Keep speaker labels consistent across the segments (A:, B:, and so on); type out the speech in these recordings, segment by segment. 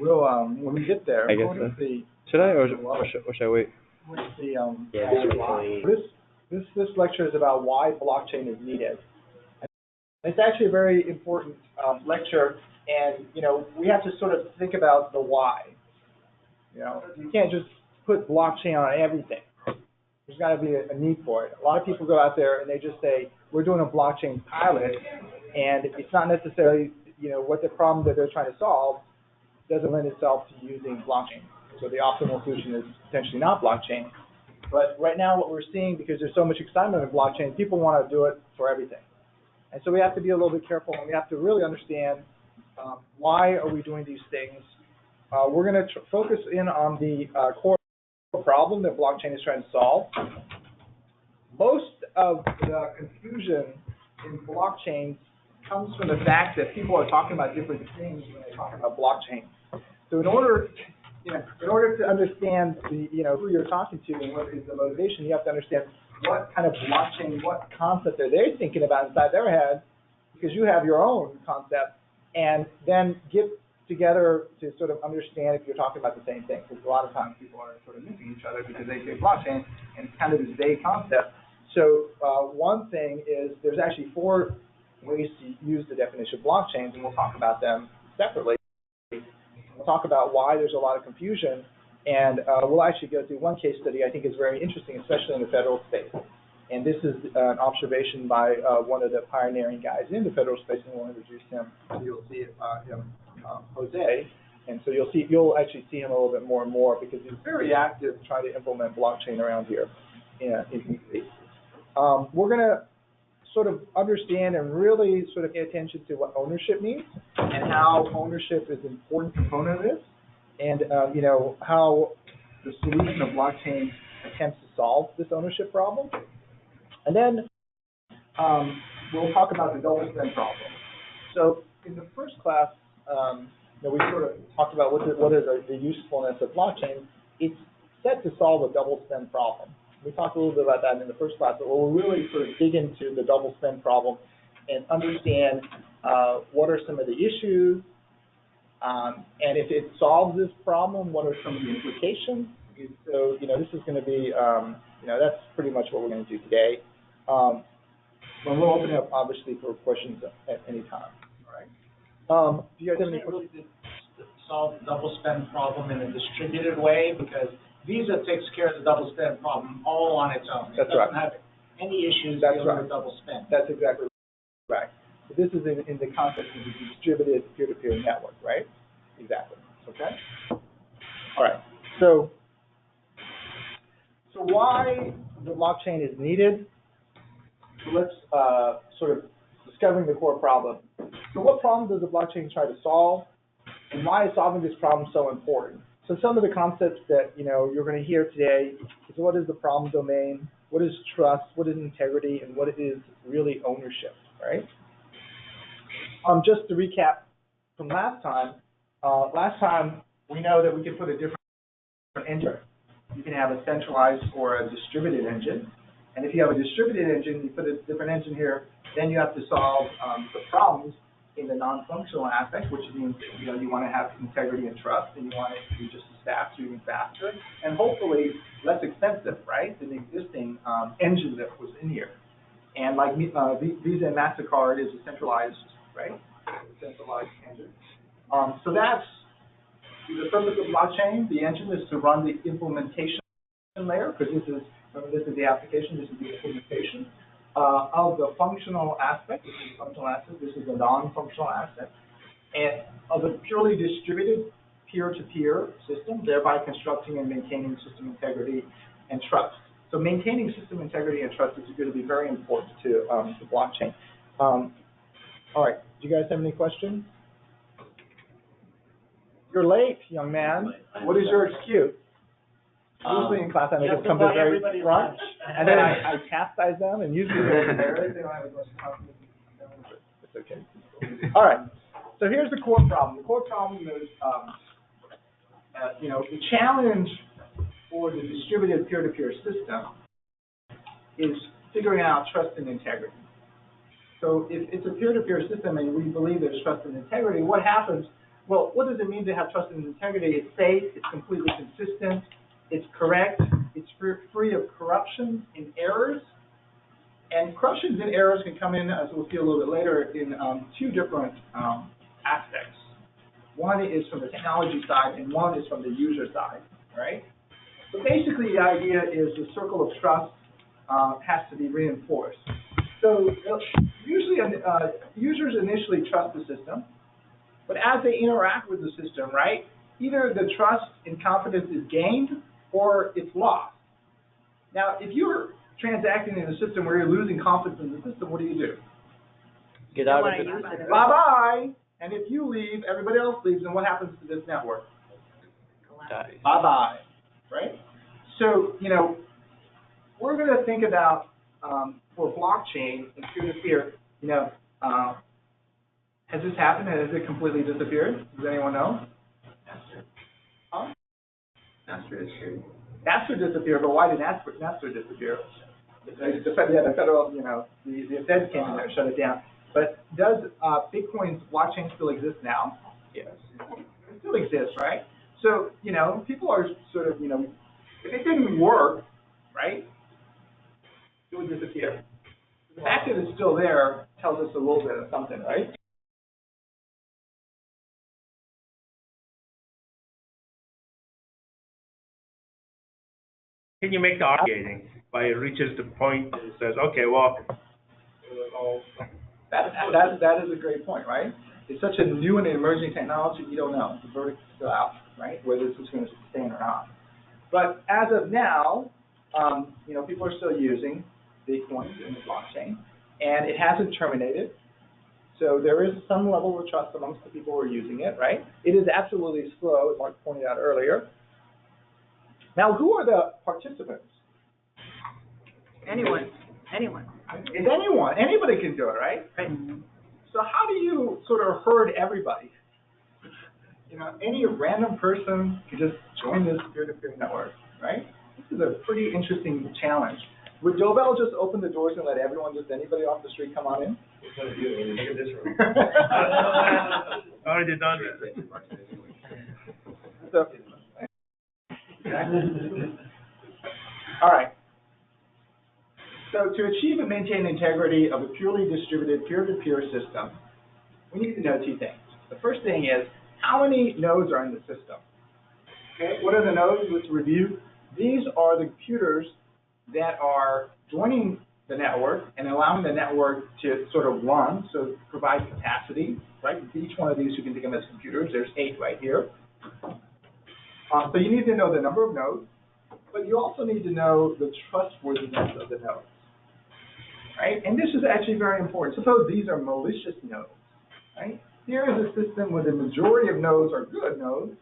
A: We'll when we get there.
B: I guess so. Should I or should I wait?
A: This lecture is about why blockchain is needed. It's actually a very important lecture, and we have to sort of think about the why. You can't just put blockchain on everything. There's got to be a need for it. A lot of people go out there and they just say, we're doing a blockchain pilot, and it's not necessarily, what the problem that they're trying to solve doesn't lend itself to using blockchain. So the optimal solution is potentially not blockchain. But right now what we're seeing, because there's so much excitement in blockchain, people want to do it for everything. And so we have to be a little bit careful, and we have to really understand why are we doing these things. We're going to focus in on the core problem that blockchain is trying to solve. Most of the confusion in blockchains comes from the fact that people are talking about different things when they talk about blockchain. So in order to understand who you're talking to and what is the motivation, you have to understand what kind of blockchain, what concept are they thinking about inside their head, because you have your own concept, and then get together to sort of understand if you're talking about the same thing. Because a lot of times people are sort of missing each other because they say blockchain, and it's kind of this vague concept. So one thing is there's actually 4 ways to use the definition of blockchains, and we'll talk about them separately. We'll talk about why there's a lot of confusion, and we'll actually go through one case study I think is very interesting, especially in the federal space. And this is an observation by one of the pioneering guys in the federal space, and we'll introduce him. You'll see him, Jose, and so you'll actually see him a little bit more and more because he's very active trying to implement blockchain around here in DC. We're going to sort of understand and really sort of pay attention to what ownership means and how ownership is an important component of this, and how the solution of blockchain attempts to solve this ownership problem. And then we'll talk about the double spend problem. So in the first class, we sort of talked about what is the usefulness of blockchain. It's set to solve a double spend problem. We talked a little bit about that in the first class, but we'll really sort of dig into the double spend problem and understand what are some of the issues, and if it solves this problem, what are some of the implications. So, this is going to be, that's pretty much what we're going to do today. And we'll open it up, obviously, for questions at any time. All right. Do you guys have any questions?
C: Really solve the double spend problem in a distributed way, because Visa takes care of the double spend problem all on its own.
A: That's right.
C: It doesn't have any issues dealing with double spend.
A: That's exactly right. So this is in the context of a distributed peer-to-peer network, right? Exactly. Okay. All right. So why the blockchain is needed? So let's sort of discovering the core problem. So what problem does the blockchain try to solve, and why is solving this problem so important? So some of the concepts that you're going to hear today is what is the problem domain, what is trust, what is integrity, and what is really ownership, right? Just to recap from last time we know that we can put a different engine. You can have a centralized or a distributed engine, and if you have a distributed engine, you put a different engine here, then you have to solve the problems in the non-functional aspect, which means you want to have integrity and trust, and you want it to be just as fast or even faster, and hopefully less expensive, right, than the existing engine that was in here. And like Visa and MasterCard is a centralized, right, centralized engine. So that's the purpose of blockchain. The engine is to run the implementation layer, because this is the application, this is the implementation. Of the functional aspect, this is the non-functional aspect, and of a purely distributed peer-to-peer system, thereby constructing and maintaining system integrity and trust. So maintaining system integrity and trust is going to be very important to the blockchain. All right, do you guys have any questions? You're late, young man. What is your excuse? Usually in class I make them come to the very front, and then I chastise them, and usually they don't have as much confidence. It's okay. All right. So here's the core problem. The core problem is, the challenge for the distributed peer-to-peer system is figuring out trust and integrity. So if it's a peer-to-peer system and we believe there's trust and integrity, what happens Well, what does it mean to have trust and integrity? It's safe, it's completely consistent, it's correct, it's free of corruption and errors. And corruptions and errors can come in, as we'll see a little bit later, in two different aspects. One is from the technology side, and one is from the user side, right? So basically, the idea is the circle of trust has to be reinforced. So usually, users initially trust the system, but as they interact with the system, right, either the trust and confidence is gained or it's lost. Now, if you're transacting in a system where you're losing confidence in the system, what do?
B: Get out of it.
A: Bye-bye. And if you leave, everybody else leaves, and what happens to this network?
B: Dies.
A: Bye-bye, right? So, you know, we're going to think about, for blockchain and peer-to-peer, you know, has this happened? Has it completely disappeared? Does anyone know? Huh? Napster disappeared, but why did Napster disappear? The federal, you know, the Fed came in there and shut it down. But does Bitcoin's blockchain still exist now?
B: Yes.
A: It still exists, right? So, you know, people are sort of, you know, if it didn't work, right, it would disappear. The fact that it's still there tells us a little bit of something, right?
D: Can you make the argument by it reaches the point and says, okay, well,
A: That is a great point, right? It's such a new and emerging technology, we don't know. The verdict is still out, right? Whether this is going to sustain or not. But as of now, you know, people are still using Bitcoin in the blockchain, and it hasn't terminated. So there is some level of trust amongst the people who are using it, right? It is absolutely slow, as Mark pointed out earlier. Now, who are the participants?
E: Anyone.
A: It's anyone. Anybody can do it, right?
E: Right.
A: So how do you sort of herd everybody? You know, any random person can just join this peer-to-peer network, right? This is a pretty interesting challenge. Would Dovel just open the doors and let everyone, just anybody off the street come on in?
D: already done.
A: So, all right. So to achieve and maintain integrity of a purely distributed peer-to-peer system, we need to know two things. The first thing is, how many nodes are in the system? Okay, what are the nodes? Let's review. These are the computers that are joining the network and allowing the network to sort of run, so provide capacity, right? Each one of these you can think of as computers. There's 8 right here. So you need to know the number of nodes, but you also need to know the trustworthiness of the nodes, right? And this is actually very important. Suppose these are malicious nodes, right? Here is a system where the majority of nodes are good nodes,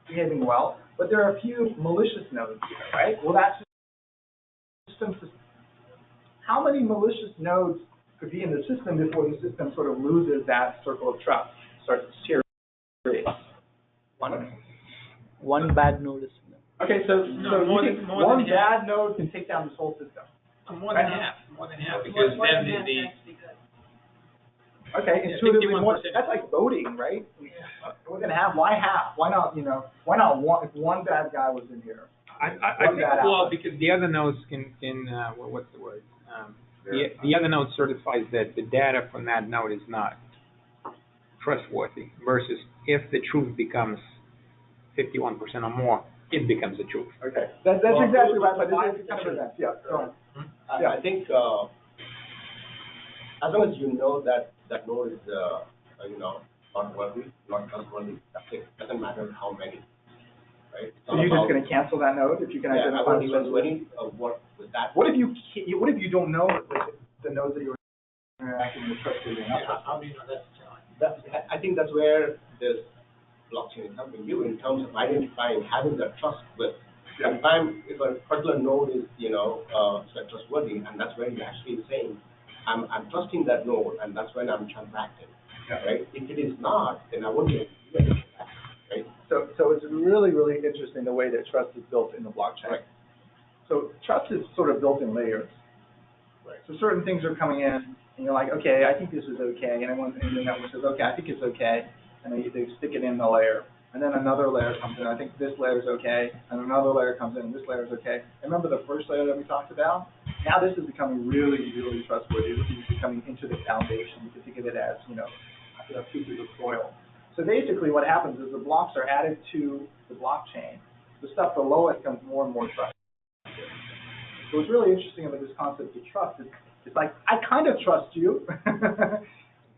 A: behaving well, but there are a few malicious nodes here, right? Well, that's system. How many malicious nodes could be in the system before the system sort of loses that circle of trust, starts to deteriorate?
B: One bad node is.
A: Okay, so one bad node can take down this whole system.
C: More than half, because then the
A: Okay, intuitively more. That's like voting, right? We're gonna have why half? Why not? You know, why not one? If one bad guy was in here,
F: I think, well, because the other nodes can what's the word? The other node certifies that the data from that node is not trustworthy. Versus if the truth becomes 51% or more, it becomes the truth.
A: Okay, that's exactly right. But it's kind of event. Yeah. Go on.
G: I think as long as you know that that node is you know, not worthy, not trustworthy, it doesn't matter how many, right?
A: So you're just going to cancel that node if you can identify
G: the node. Work with that.
A: What if you don't know the nodes that you're interacting with trustworthy enough?
C: how do you know that's
G: I think that's where this blockchain is helping you in terms of identifying, having that trust with. If a particular node is, you know, trustworthy, and that's where you're actually saying, I'm trusting that node, and that's when I'm transacting, right? If it is not, then I won't be able to do anything, right?
A: So it's really, really interesting the way that trust is built in the blockchain.
G: Right.
A: So trust is sort of built in layers.
G: Right.
A: So certain things are coming in, and you're like, okay, I think this is okay, and everyone in the network says, okay, I think it's okay. and they stick it in the layer. And then another layer comes in. I think this layer is okay, and another layer comes in, and this layer is okay. And remember the first layer that we talked about? Now this is becoming really, really trustworthy. This is becoming into the foundation. You can think of it as, pieces of soil. So basically what happens is the blocks are added to the blockchain. The stuff below it becomes more and more trusted. So what's really interesting about this concept of trust is it's like, I kind of trust you.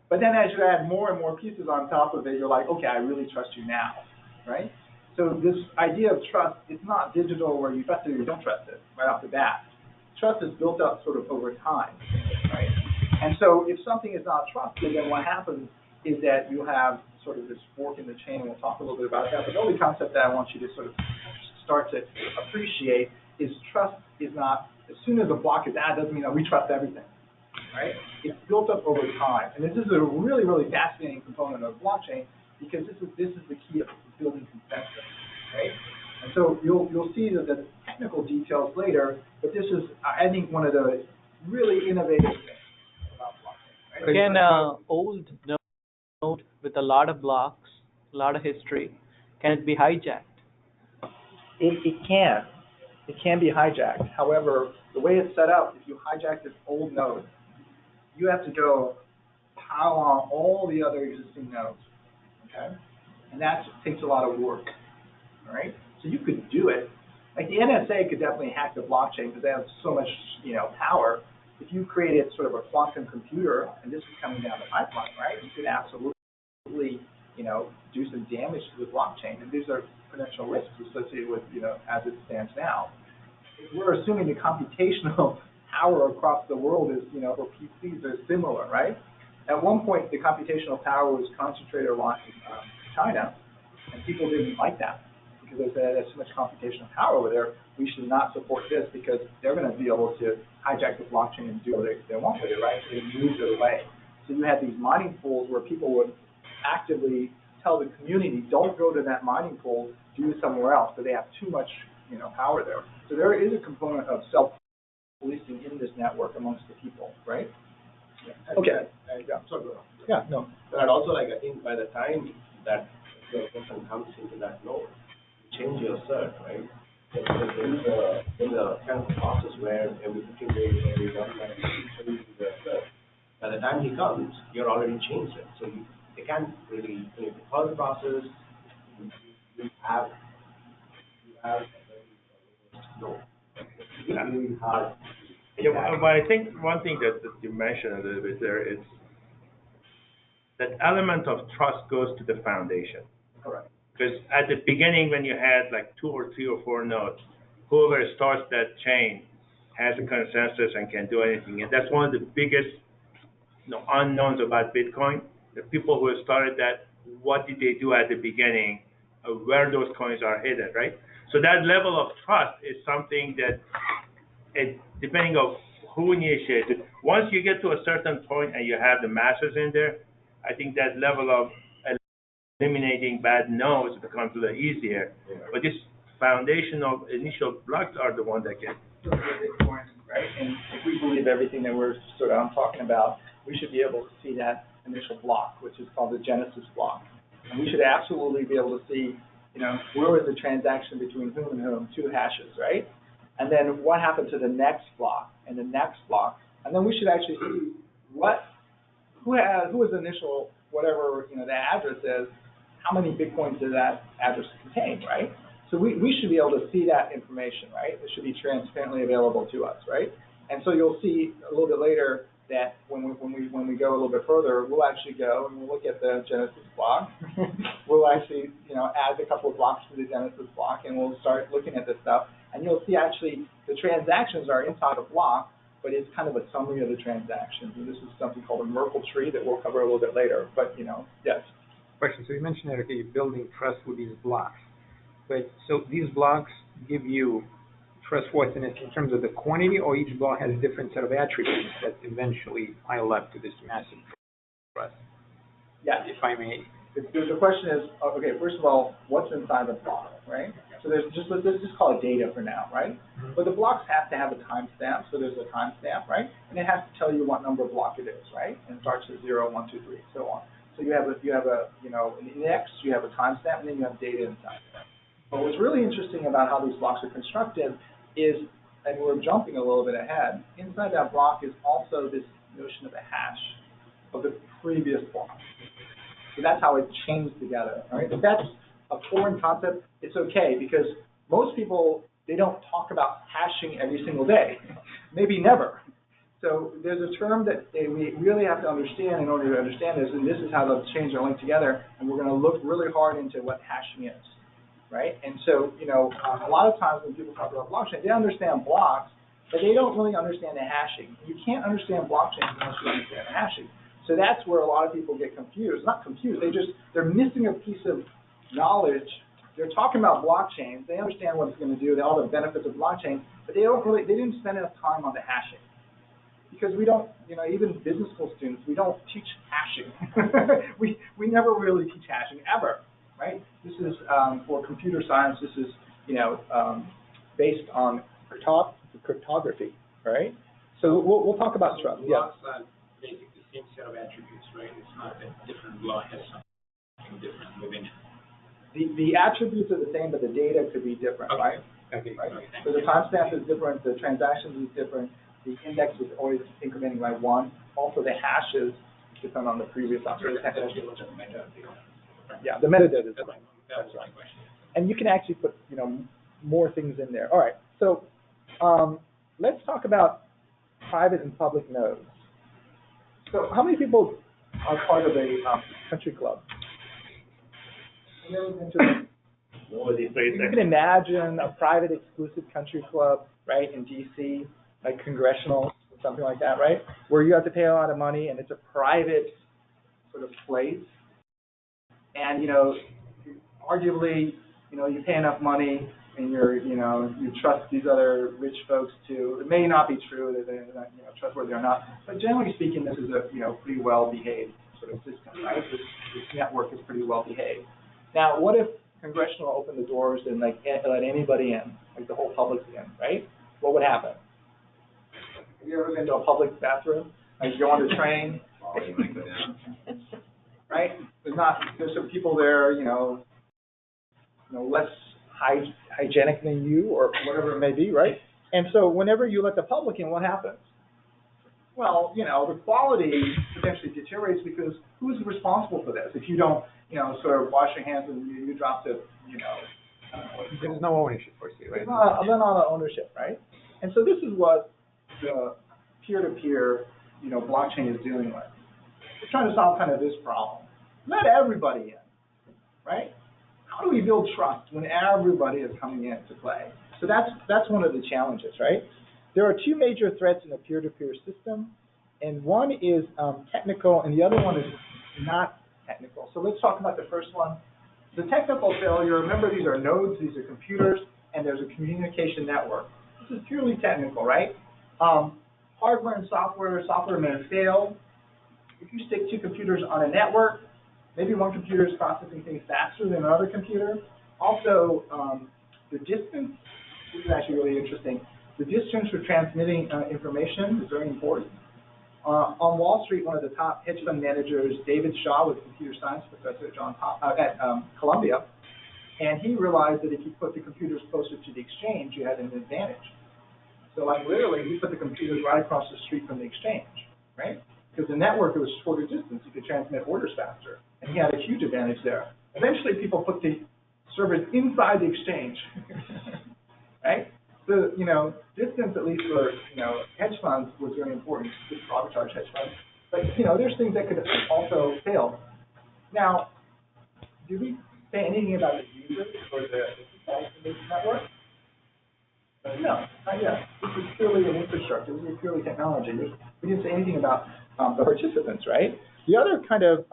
A: But then as you add more and more pieces on top of it, you're like, okay, I really trust you now, right? So this idea of trust, it's not digital where you trust it or you don't trust it right off the bat. Trust is built up sort of over time, right? And so if something is not trusted, then what happens is that you have sort of this fork in the chain, and we'll talk a little bit about that. But the only concept that I want you to sort of start to appreciate is trust is not, as soon as a block is added, doesn't mean that we trust everything. Right? It's built up over time, and this is a really, really fascinating component of blockchain because this is the key of building consensus, right? And so you'll see the technical details later, but this is I think one of the really innovative things about blockchain. Right?
B: Can old node with a lot of blocks, a lot of history, can it be hijacked?
A: It can be hijacked. However, the way it's set up, if you hijack this old node, you have to go pile on all the other existing nodes, okay? And that takes a lot of work, all right? So you could do it. Like the NSA could definitely hack the blockchain because they have so much, power. If you created sort of a quantum computer, and this is coming down the pipeline, right? You could absolutely, do some damage to the blockchain. And these are potential risks associated with, as it stands now. If we're assuming the computational power across the world is, for PCs are similar, right? At one point, the computational power was concentrated a lot in China, and people didn't like that because they said there's so much computational power over there. We should not support this because they're going to be able to hijack the blockchain and do what they want with it, right? So they moved it away. So you had these mining pools where people would actively tell the community, don't go to that mining pool, do it somewhere else, but they have too much, power there. So there is a component of policing in this network amongst the people, right?
G: Yeah.
A: Okay.
G: Yeah.
A: No.
G: And also, I think by the time that the person comes into that node, you change your cert, right? There's a kind of process where every 15 days, every 1 month, you change the cert. By the time he comes, you're already changed it. So they can't really, follow the process. You have a very node. It's really hard.
D: Yeah, but I think one thing that you mentioned a little bit there is that element of trust goes to the foundation.
A: Correct.
D: Because at the beginning, when you had like 2 or 3 or 4 nodes, whoever starts that chain has a consensus and can do anything. And that's one of the biggest unknowns about Bitcoin. The people who started that, what did they do at the beginning, where those coins are hidden, right? So that level of trust is something that, depending on who initiates it, once you get to a certain point and you have the masters in there, I think that level of eliminating bad nodes becomes a little easier.
G: Yeah.
D: But this foundational initial blocks are the ones that can.
A: Right? And if we believe everything that I'm talking about, we should be able to see that initial block, which is called the Genesis block. And we should absolutely be able to see, where was the transaction between whom and whom, 2 hashes, right? And then what happened to the next block and the next block, and then we should actually see who was the initial, whatever, the address is, how many Bitcoins did that address contain, right? So we should be able to see that information, right? It should be transparently available to us, right? And so you'll see a little bit later that when we go a little bit further, we'll actually go and we'll look at the Genesis block. We'll actually, add a couple of blocks to the Genesis block, and we'll start looking at this stuff. And you'll see actually the transactions are inside a block, but it's kind of a summary of the transactions. And this is something called a Merkle tree that we'll cover a little bit later. But yes.
F: Question. So you mentioned that, okay, you're building trust with these blocks. But so these blocks give you trustworthiness in terms of the quantity, or each block has a different set of attributes that eventually pile up to this massive trust?
A: Yeah.
F: If I may.
A: The question is, okay, first of all, what's inside the block, right? So let's just call it data for now, right?
F: Mm-hmm.
A: But the blocks have to have a timestamp, so there's a timestamp, right? And it has to tell you what number block it is, right? And it starts at 0, 1, 2, 3, so on. So you have an index, you have a timestamp, and then you have data inside of it. But what's really interesting about how these blocks are constructed is, and we're jumping a little bit ahead, inside that block is also this notion of a hash of the previous block. So that's how it chains together, all right? If that's a foreign concept, it's okay, because most people, they don't talk about hashing every single day, maybe never. So there's a term that we really have to understand in order to understand this, and this is how the chains are linked together, and we're going to look really hard into what hashing is, right? And so, a lot of times when people talk about blockchain, they understand blocks, but they don't really understand the hashing. You can't understand blockchain unless you understand the hashing. So that's where a lot of people get confused. Not confused, they're missing a piece of knowledge. They're talking about blockchains, they understand what it's going to do, all the benefits of blockchain, but they didn't spend enough time on the hashing. Because we don't, even business school students, we don't teach hashing. we never really teach hashing, ever, right? This is, for computer science, this is, based on cryptography, right? So we'll talk about trust. Yeah.
F: Blocks are basically the same set of attributes, right? It's not that different block has something different within it.
A: The attributes are the same, but the data could be different,
F: Okay.
A: right?
F: Okay.
A: Right?
F: Okay,
A: So the timestamp is different, the transactions is different, the index is always incrementing by one. Also, the hashes depend on the previous operation. Yeah, the metadata is different. That's right. And you can actually put, more things in there. All right, so let's talk about private and public nodes. So how many people are part of a country club? You can imagine a private exclusive country club, right, in DC, like congressional, something like that, right? Where you have to pay a lot of money and it's a private sort of place. And, arguably, you pay enough money and you trust these other rich folks too. It may not be true that they're not, trustworthy or not, but generally speaking, this is a, pretty well behaved sort of system, right? This network is pretty well behaved. Now, what if congressional opened the doors and let anybody in, like the whole public in, right? What would happen? Have you ever been to a public bathroom? Like you go on the train, right? There's some people there, less hygienic than you or whatever it may be, right? And so whenever you let the public in, what happens? Well, the quality potentially deteriorates because who's responsible for this? If you don't, sort of wash your hands and you drop the,
F: There's no ownership per se, right?
A: There's not an ownership, right? And so this is what the peer-to-peer, blockchain is dealing with. It's trying to solve kind of this problem. Let everybody in, right? How do we build trust when everybody is coming in to play? So that's one of the challenges, right? There are two major threats in a peer-to-peer system, and one is technical, and the other one is not technical. So let's talk about the first one. The technical failure, remember these are nodes, these are computers, and there's a communication network. This is purely technical, right? Hardware and software may fail. If you stick two computers on a network, maybe one computer is processing things faster than another computer. Also, the distance, this is actually really interesting. The distance for transmitting information is very important. On Wall Street, one of the top hedge fund managers, David Shaw, was a computer science professor at Columbia, and he realized that if you put the computers closer to the exchange, you had an advantage. So literally, he put the computers right across the street from the exchange, right? Because the network, it was shorter distance, you could transmit orders faster, and he had a huge advantage there. Eventually, people put the servers inside the exchange, right? So, distance, at least for, hedge funds, was very important, just arbitrage hedge funds. But, there's things that could also fail. Now, do we say anything about the users or the people in this network? No, not yet. This is purely an infrastructure. This is purely technology. We didn't say anything about the participants, right? The other kind of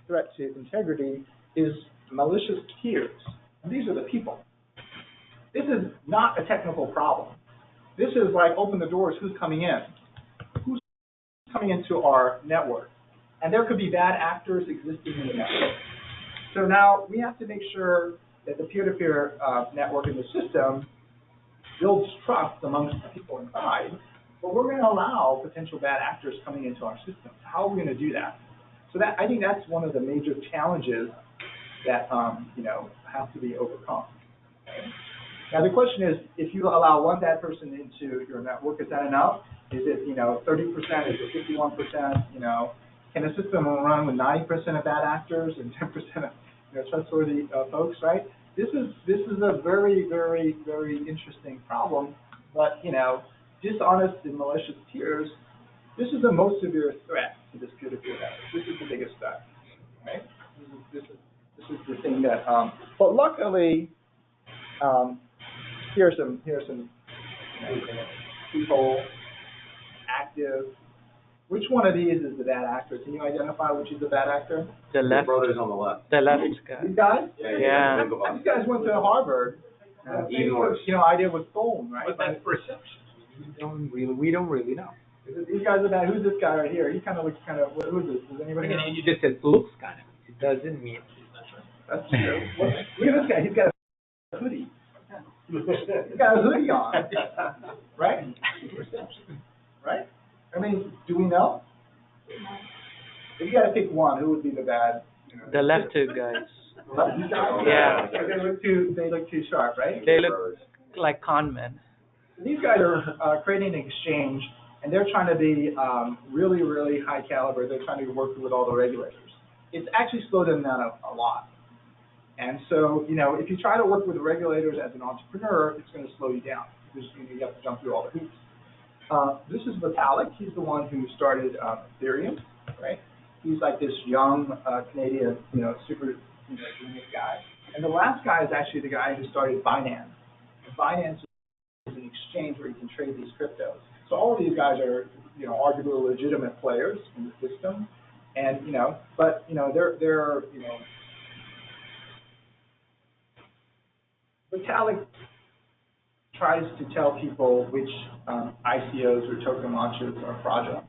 A: threat to integrity is malicious peers. And these are the people. This is not a technical problem. This is like open the doors, who's coming in? Who's coming into our network? And there could be bad actors existing in the network. So now we have to make sure that the peer-to-peer network in the system builds trust amongst the people inside, but we're going to allow potential bad actors coming into our system. How are we going to do that? So that, I think that's one of the major challenges that, you know, have to be overcome. Now, the question is, if you allow one bad person into your network, is that enough? Is it, you know, 30%? Is it 51%? You know, can a system run with 90% of bad actors and 10% of, you know, trustworthy folks, right? This is a very, very, very interesting problem, but, you know, dishonest and malicious peers, this is the most severe threat to this peer-to-peer network. This is the biggest threat, right? This is the thing that, but luckily, here are some you know, people active. Which one of these is the bad actor? Can you identify which is the bad actor?
B: The left.
G: Brothers on the left.
B: The left guy.
A: These guys?
B: Yeah.
A: These guys went to Harvard.
G: Even worse.
A: You know, idea was stolen, right?
F: But that's perception. We don't really know.
A: These guys are bad. Who's this guy right here? He kind of looks kind of. Who is this? Does anybody know?
F: You just said looks kind of. It doesn't mean.
A: That's true. Look at this guy. He's got a hoodie. He's got a hoodie on. Right? Right? I mean, do we know? If you got to pick one, who would be the bad? You know,
B: The left two guys.
A: These guys?
B: Yeah.
A: They look too sharp, right?
B: They look like con men.
A: These guys are creating an exchange, and they're trying to be really, really high caliber. They're trying to work with all the regulators. It's actually slowed them down a lot. And so, you know, if you try to work with the regulators as an entrepreneur, it's going to slow you down because you have to jump through all the hoops. This is Vitalik. He's the one who started Ethereum, right? He's like this young Canadian, you know, super, you know, genius guy. And the last guy is actually the guy who started Binance. And Binance is an exchange where you can trade these cryptos. So all of these guys are, you know, arguably legitimate players in the system. And, you know, but, you know, they're you know, Vitalik tries to tell people which ICOs or token launches are fraudulent.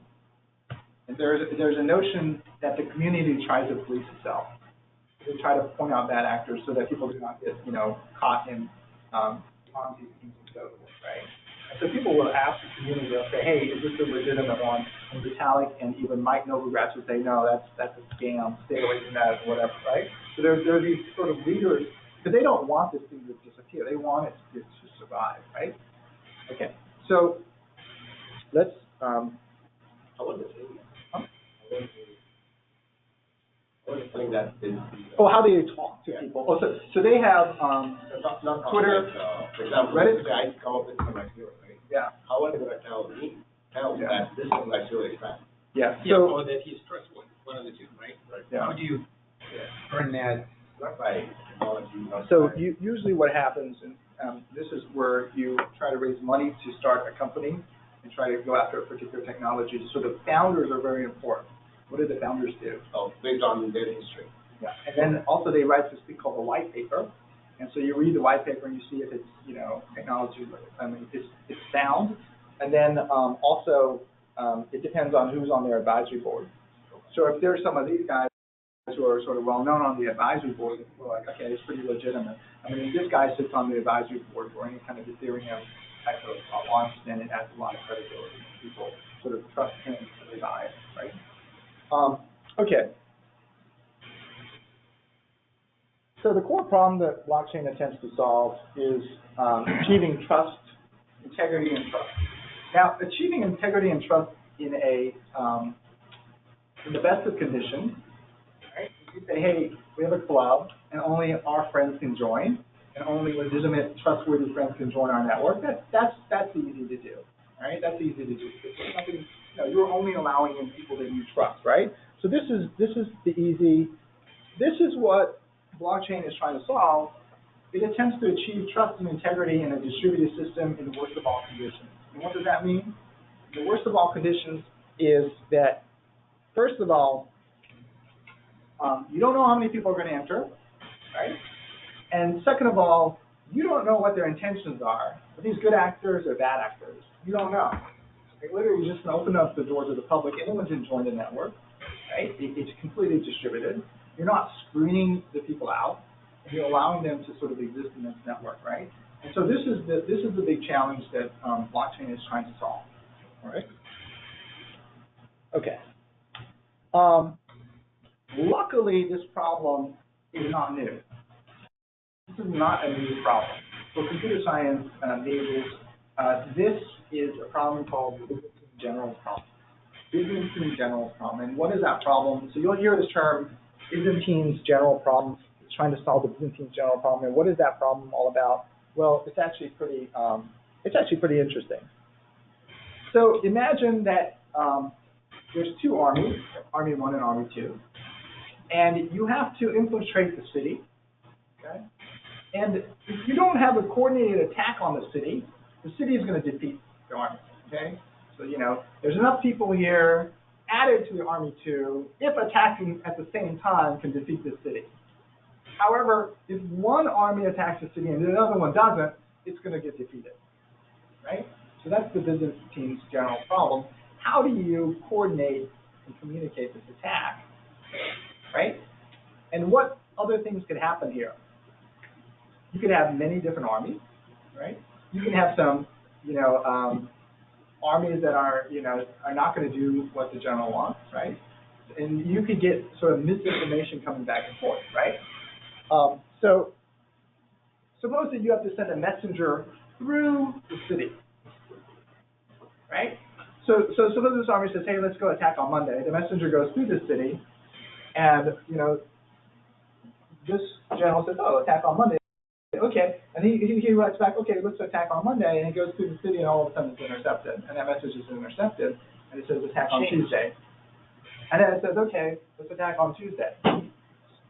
A: And there's a notion that the community tries to police itself. They try to point out bad actors so that people do not get, you know, caught in Ponzi schemes and so forth, right? And so people will ask the community, they'll say, hey, is this a legitimate one? And Vitalik and even Mike Novogratz will say, no, that's a scam, stay away from that, or whatever, right? So there are these sort of leaders, because they don't want this thing to disappear. They want it to survive, right? Okay, so let's,
G: I wasn't saying that.
A: oh, how do you talk to people? Oh, so they have Twitter,
G: for example,
A: Reddit.
G: I come up with some idea, right?
A: Yeah.
G: How are they going to tell
A: Yeah.
G: that this is actually a fact?
A: Yeah.
F: Yeah,
A: So
F: or that he's trustworthy. One of the two, right?
A: yeah.
F: How do you earn that?
G: Not by technology. Not
A: So
G: by,
A: usually what happens, and this is where you try to raise money to start a company and try to go after a particular technology. So the founders are very important. What do the founders do?
G: based on their history.
A: Yeah. And then also they write this thing called a white paper. And so you read the white paper and you see if it's, you know, technology, I mean, it's sound. And then also it depends on who's on their advisory board. So if there's some of these guys who are sort of well known on the advisory board, we're like, okay, it's pretty legitimate. I mean, if this guy sits on the advisory board for any kind of Ethereum type of launch, then it adds a lot of credibility. People sort of trust him, so they buy it, right? Okay. So the core problem that blockchain attempts to solve is achieving trust, integrity, and trust. Now, achieving integrity and trust in the best of conditions, right? You say, hey, we have a club, and only our friends can join, and only legitimate, trustworthy friends can join our network. That's easy to do, right? That's easy to do. Nothing, you know, you're only allowing in people that you trust, right? So this is the easy. This is what blockchain is trying to solve. It attempts to achieve trust and integrity in a distributed system in the worst of all conditions. And what does that mean? The worst of all conditions is that, first of all, you don't know how many people are going to enter, right? And second of all, you don't know what their intentions are. Are these good actors or bad actors? You don't know. Like, literally, you're just going to open up the door to the public. Anyone can join the network, right? It's completely distributed. You're not screening the people out. You're allowing them to sort of exist in this network, right? And so this is the big challenge that blockchain is trying to solve. All right. Okay. Luckily, this problem is not new. This is not a new problem. For computer science majors, this is a problem called the Byzantine general problem. Byzantine general problem. And what is that problem? So you'll hear this term, Byzantine's general problem. It's trying to solve the Byzantine general problem. And what is that problem all about? Well, it's actually pretty interesting. So imagine that there's two armies, Army 1 and Army 2, and you have to infiltrate the city, okay? And if you don't have a coordinated attack on the city is going to defeat the army, okay? So, there's enough people here added to the Army 2, if attacking at the same time, can defeat the city. However, if one army attacks the city and the other one doesn't, it's going to get defeated, right? So that's the Byzantine's general problem. How do you coordinate and communicate this attack, right? And what other things could happen here? You could have many different armies, right? You can have some, armies that are not going to do what the general wants, right? And you could get sort of misinformation coming back and forth, right? So suppose that you have to send a messenger through the city, right? So suppose this army says, hey, let's go attack on Monday. The messenger goes through the city, and this general says, oh, attack on Monday. Okay, and he writes back, okay, let's attack on Monday, and he goes through the city, and all of a sudden it's intercepted, and that message is intercepted, and it says attack on Tuesday. And then it says, okay, let's attack on Tuesday,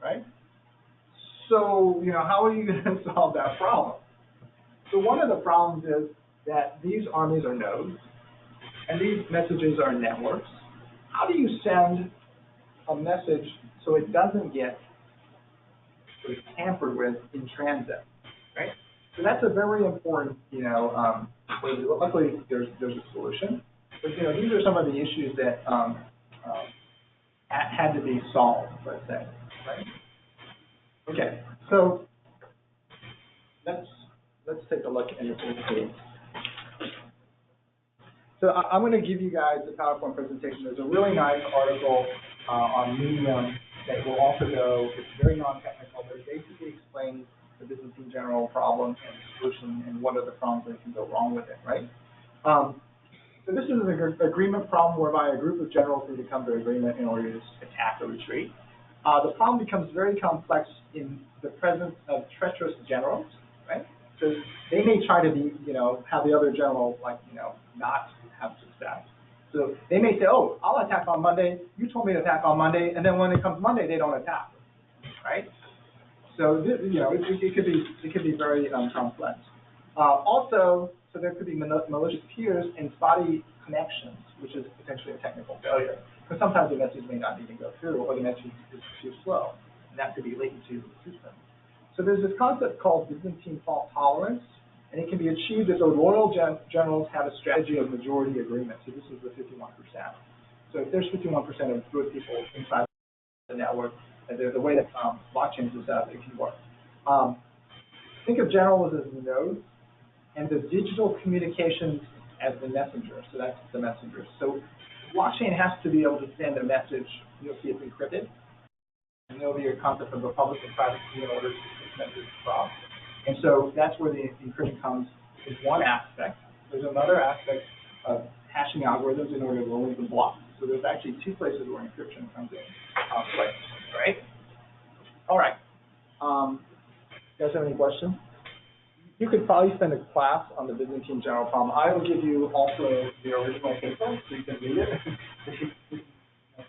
A: right? So, how are you going to solve that problem? So one of the problems is that these armies are nodes, and these messages are networks. How do you send a message so it doesn't get sort of tampered with in transit, right? So that's a very important, luckily there's a solution. But, these are some of the issues that had to be solved, let's say, right? Okay, so let's take a look at it. So I'm going to give you guys a PowerPoint presentation. There's a really nice article on Medium that will also go, it's very non-technical, but it basically explains the Byzantine general problem and the solution and what are the problems that can go wrong with it, right? So this is an agreement problem whereby a group of generals need to come to agreement in order to attack or retreat. The problem becomes very complex in the presence of treacherous generals, right? So they may try to be, have the other general, not have success. So they may say, oh, I'll attack on Monday. You told me to attack on Monday, and then when it comes Monday, they don't attack, right? So it could be very complex. Also, so there could be malicious peers and spotty connections, which is potentially a technical failure. Because sometimes the message may not even go through, or the message is too slow, and that could be latency to the system. So there's this concept called Byzantine fault tolerance, and it can be achieved if the loyal generals have a strategy of majority agreement. So this is the 51%. So if there's 51% of good people inside the network, and the way that blockchains is set up, it can work. Think of generals as the nodes, and the digital communications as the messenger. So that's the messenger. So blockchain has to be able to send a message. You'll see it's encrypted. And there'll be a concept of a public and private key in order to get this message across. And so that's where the encryption comes, is one aspect. There's another aspect of hashing algorithms in order to remove the blocks. So there's actually two places where encryption comes in play, right? All right. You guys have any questions? You could probably spend a class on the Byzantine general problem. I will give you also the original paper so you can read it.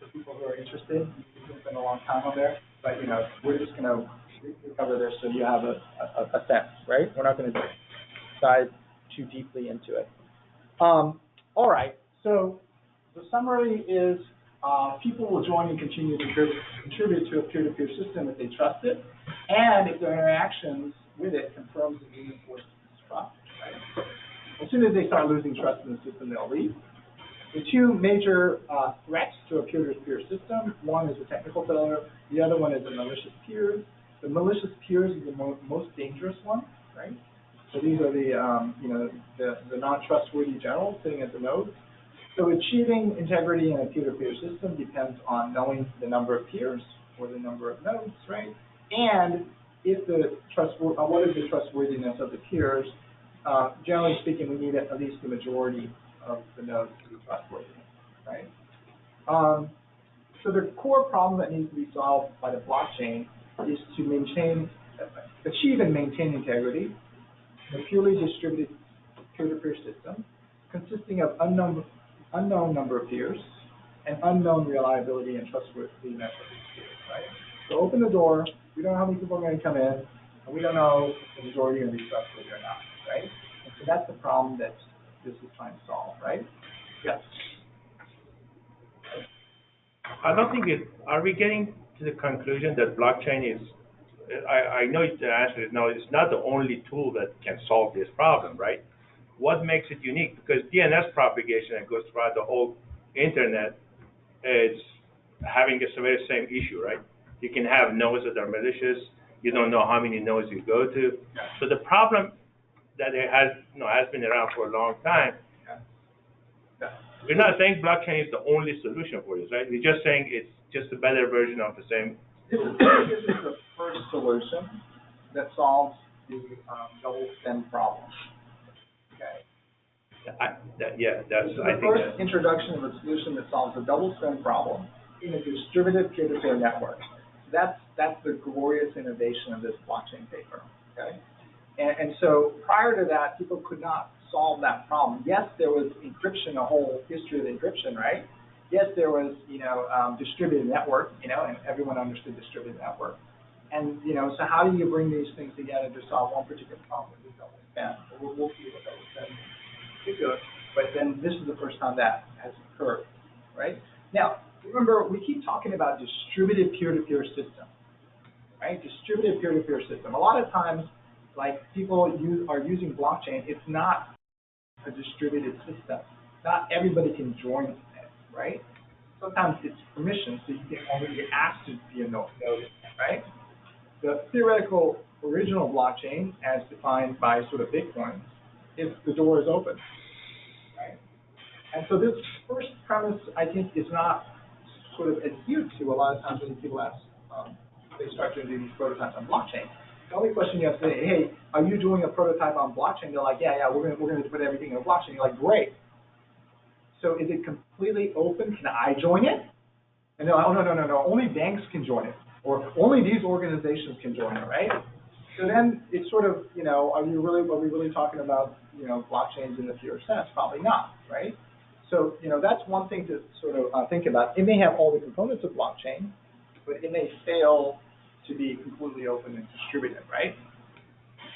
A: For people who are interested, you can spend a long time on there. But we're just going to cover this so you have a sense, right? We're not going to dive too deeply into it. All right. So the summary is people will join and continue to contribute to a peer-to-peer system if they trust it, and if their interactions with it confirms and reinforces this trust. Right? As soon as they start losing trust in the system, they'll leave. The two major threats to a peer-to-peer system, one is a technical failure, the other one is a malicious peers. The malicious peers is the most dangerous one, right? So these are the non-trustworthy generals sitting at the nodes. So achieving integrity in a peer-to-peer system depends on knowing the number of peers or the number of nodes, right? And if what is the trustworthiness of the peers? Generally speaking, we need at least the majority of the nodes to be trustworthy, right? So the core problem that needs to be solved by the blockchain is to achieve and maintain integrity in a purely distributed peer-to-peer system consisting of unknown number of peers and unknown reliability and trustworthiness of these peers, right? So open the door, we don't know how many people are going to come in, and we don't know if the majority are going to be trustworthy or not, right? And so that's the problem that this is trying to solve, right? Yes.
D: I don't think are we getting to the conclusion that blockchain is, I know the answer is no, it's not the only tool that can solve this problem, right? What makes it unique? Because DNS propagation that goes throughout the whole internet is having the very same issue, right? You can have nodes that are malicious. You don't know how many nodes you go to. So the problem that it has been around for a long time. We're not saying blockchain is the only solution for this, right? We're just saying it's just a better version of the same.
A: This is the first solution that solves the double spend problem. Okay.
D: I think
A: the first introduction of a solution that solves the double spend problem in a distributed peer-to-peer network. That's the glorious innovation of this blockchain paper. Okay. And so prior to that, people could not solve that problem. Yes, there was encryption, a whole history of encryption, right? Yes, there was, distributed network, and everyone understood distributed network. And, so how do you bring these things together to solve one particular problem with double spend? We'll see what double spend is in particular, but then this is the first time that has occurred, right? Now, remember, we keep talking about distributed peer-to-peer system, right? Distributed peer-to-peer system. A lot of times, like people are using blockchain, it's not a distributed system. Not everybody can join it, right? Sometimes it's permission, so you can only get asked to be a node, right? The theoretical original blockchain, as defined by sort of Bitcoin, is the door is open, right? And so this first premise, I think, is not sort of adhered to a lot of times when people ask, they start to do these prototypes on blockchain. The only question you have to say, hey, are you doing a prototype on blockchain? They're like, yeah, we're gonna put everything in a blockchain. You're like, great. So is it completely open? Can I join it? And they're like, oh, no. Only banks can join it, or only these organizations can join it, right? So then it's sort of, are we really talking about, blockchains in the pure sense? Probably not, right? So, that's one thing to sort of think about. It may have all the components of blockchain, but it may fail to be completely open and distributed, right?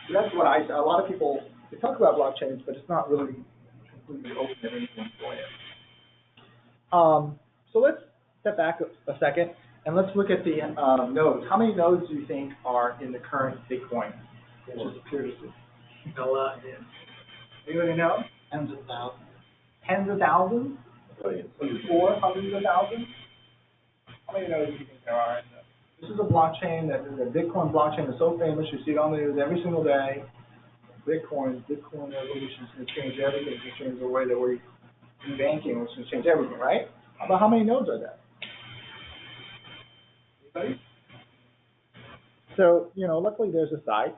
A: So that's what a lot of people, they talk about blockchains, but it's not really completely open and anyone can join it. So let's step back a second and let's look at the nodes. How many nodes do you think are in the current Bitcoin, which is a peer to system?
C: A lot, yeah.
A: Anybody know?
C: Tens of thousands.
A: Tens of thousands? Or hundreds of thousands? How many nodes do you think there are in this? This is a blockchain, the Bitcoin blockchain is so famous, you see it on the news every single day. Bitcoin revolution is going to change everything. It's going to change the way that we do banking. It's going to change everything, right? About how many nodes are there? Anybody? So, luckily there's a site,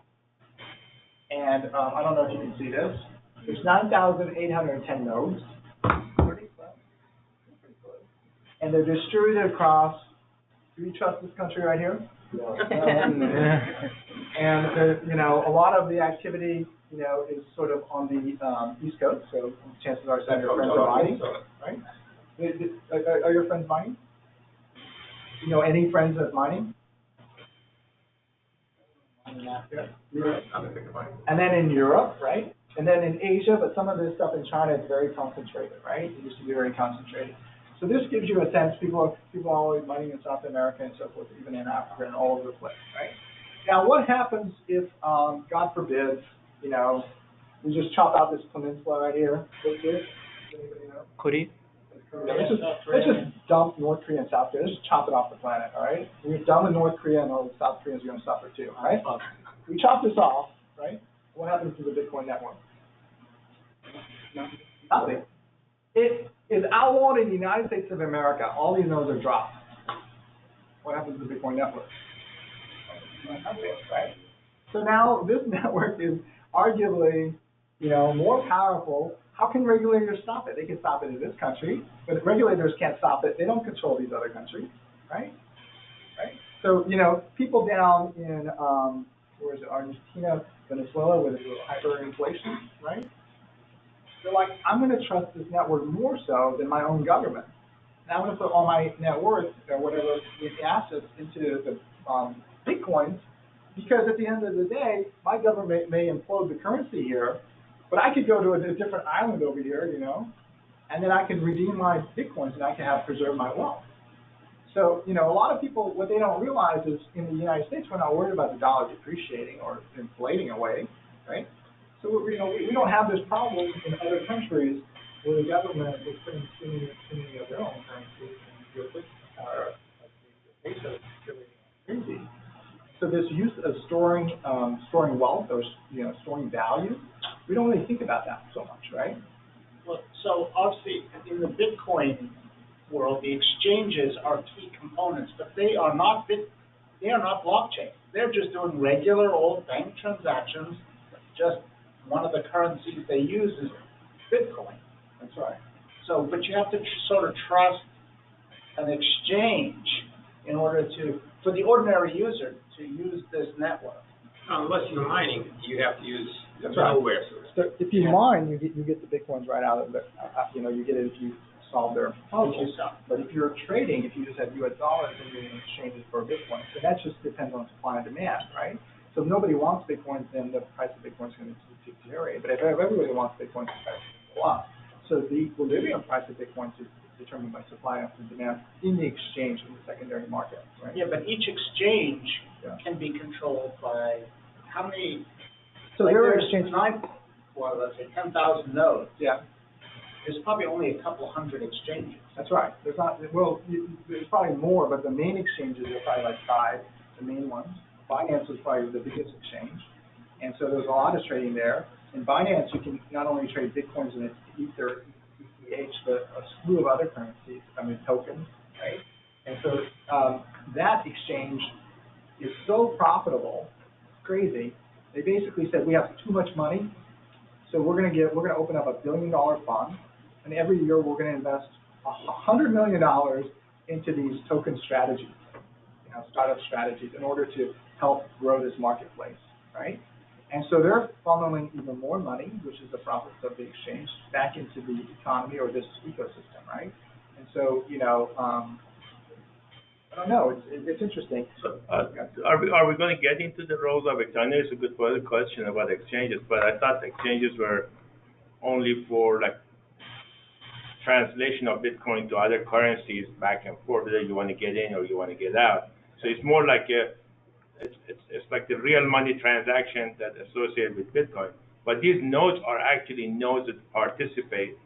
A: and I don't know if you can see this. There's 9,810 nodes. Pretty close. And they're distributed across. Do you trust this country right here? And a lot of the activity, is sort of on the East Coast. So chances are some of your friends are mining, right? Are your friends mining? Do you know any friends that's mining? And then in Europe, right? And then in Asia, but some of this stuff in China is very concentrated, right? It used to be very concentrated. So this gives you a sense, people are always mining in South America and so forth, even in Africa and all over the place, right? Now, what happens if, God forbid, we just chop out this peninsula right here? What's this? Anybody know?
B: Kuri?
A: Let's just dump North Korea and South Korea. Let's just chop it off the planet, all right? We're done with North Korea, and all the South Koreans are going to suffer too, all right? We chop this off, right? What happens to the Bitcoin network? Nothing. It is outlawed in the United States of America. All these nodes are dropped. What happens to the Bitcoin network? Right? So now this network is arguably, more powerful. How can regulators stop it? They can stop it in this country, but regulators can't stop it. They don't control these other countries, right? Right? So, people down in, where is it, Argentina, Venezuela, where there's hyperinflation, right? They're like, I'm going to trust this network more so than my own government. Now I'm going to put all my net worth or whatever the assets into the Bitcoins, because at the end of the day, my government may implode the currency here, but I could go to a different island over here, and then I can redeem my Bitcoins and I can have preserved my wealth. So, a lot of people, what they don't realize is in the United States, we're not worried about the dollar depreciating or inflating away, right? So, we don't have this problem in other countries where the government is putting too many of their own currencies in your pesos, really crazy. So this use of storing wealth or storing value, we don't really think about that so much, right?
C: Well, so obviously in the Bitcoin world, the exchanges are key components, but they are not blockchain. They're just doing regular old bank transactions. Just one of the currencies they use is Bitcoin.
A: That's right.
C: So, but you have to sort of trust an exchange in order for the ordinary user to use this network.
F: Unless you're mining, you have to use
A: That's right.
F: nowhere source.
A: So if you mine, you get the Bitcoins right out of it. You get it if you solve their puzzles. But if you're trading, if you just have U.S. dollars and you're exchanging for Bitcoin, so that just depends on supply and demand, right? So if nobody wants Bitcoins, then the price of Bitcoin is going to deteriorate. But if everybody wants Bitcoins, the price is going to go up. So the equilibrium price of Bitcoin is determined by supply and demand in the exchange, in the secondary market, right?
C: Yeah, but each exchange can be controlled by how many?
A: So
C: like
A: there are
C: there's
A: exchanges.
C: let's say 10,000 nodes.
A: Yeah,
C: There's probably only a couple hundred exchanges.
A: that's right. There's not. Well, there's probably more, but the main exchanges are probably like 5, the main ones. Binance is probably the biggest exchange, and so there's a lot of trading there. In Binance, you can not only trade Bitcoins and Ether, ETH, but a slew of other currencies, tokens, right? And so that exchange is so profitable, it's crazy. They basically said we have too much money, so we're going to open up $1 billion fund, and every year we're going to invest $100 million into these token strategies, startup strategies, in order to help grow this marketplace, right? And so they're funneling even more money, which is the profits of the exchange, back into the economy or this ecosystem, right? And so, I don't know. It's interesting.
D: So, are we going to get into the roles of exchange? It's a good question about exchanges, but I thought exchanges were only for like translation of Bitcoin to other currencies back and forth, whether you want to get in or you want to get out. So it's more like it's like the real money transaction that's associated with Bitcoin. But these nodes are actually nodes that participate.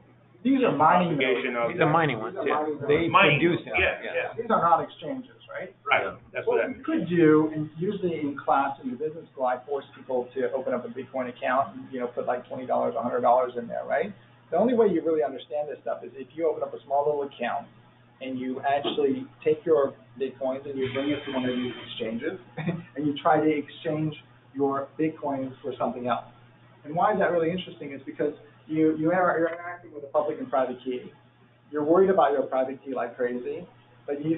A: These are mining nodes.
F: These are mining ones, yeah. They
D: Mining,
F: produce them.
D: yeah.
A: These are not exchanges, right?
D: Right, that's what I
A: What we
D: mean.
A: could do, and usually in class in the business school, I force people to open up a Bitcoin account and, put like $20, $100 in there, right? The only way you really understand this stuff is if you open up a small little account and you actually take your Bitcoins and you bring it to one of these exchanges and you try to exchange your Bitcoins for something else. And why is that really interesting is because you're interacting with a public and private key. You're worried about your private key like crazy, but you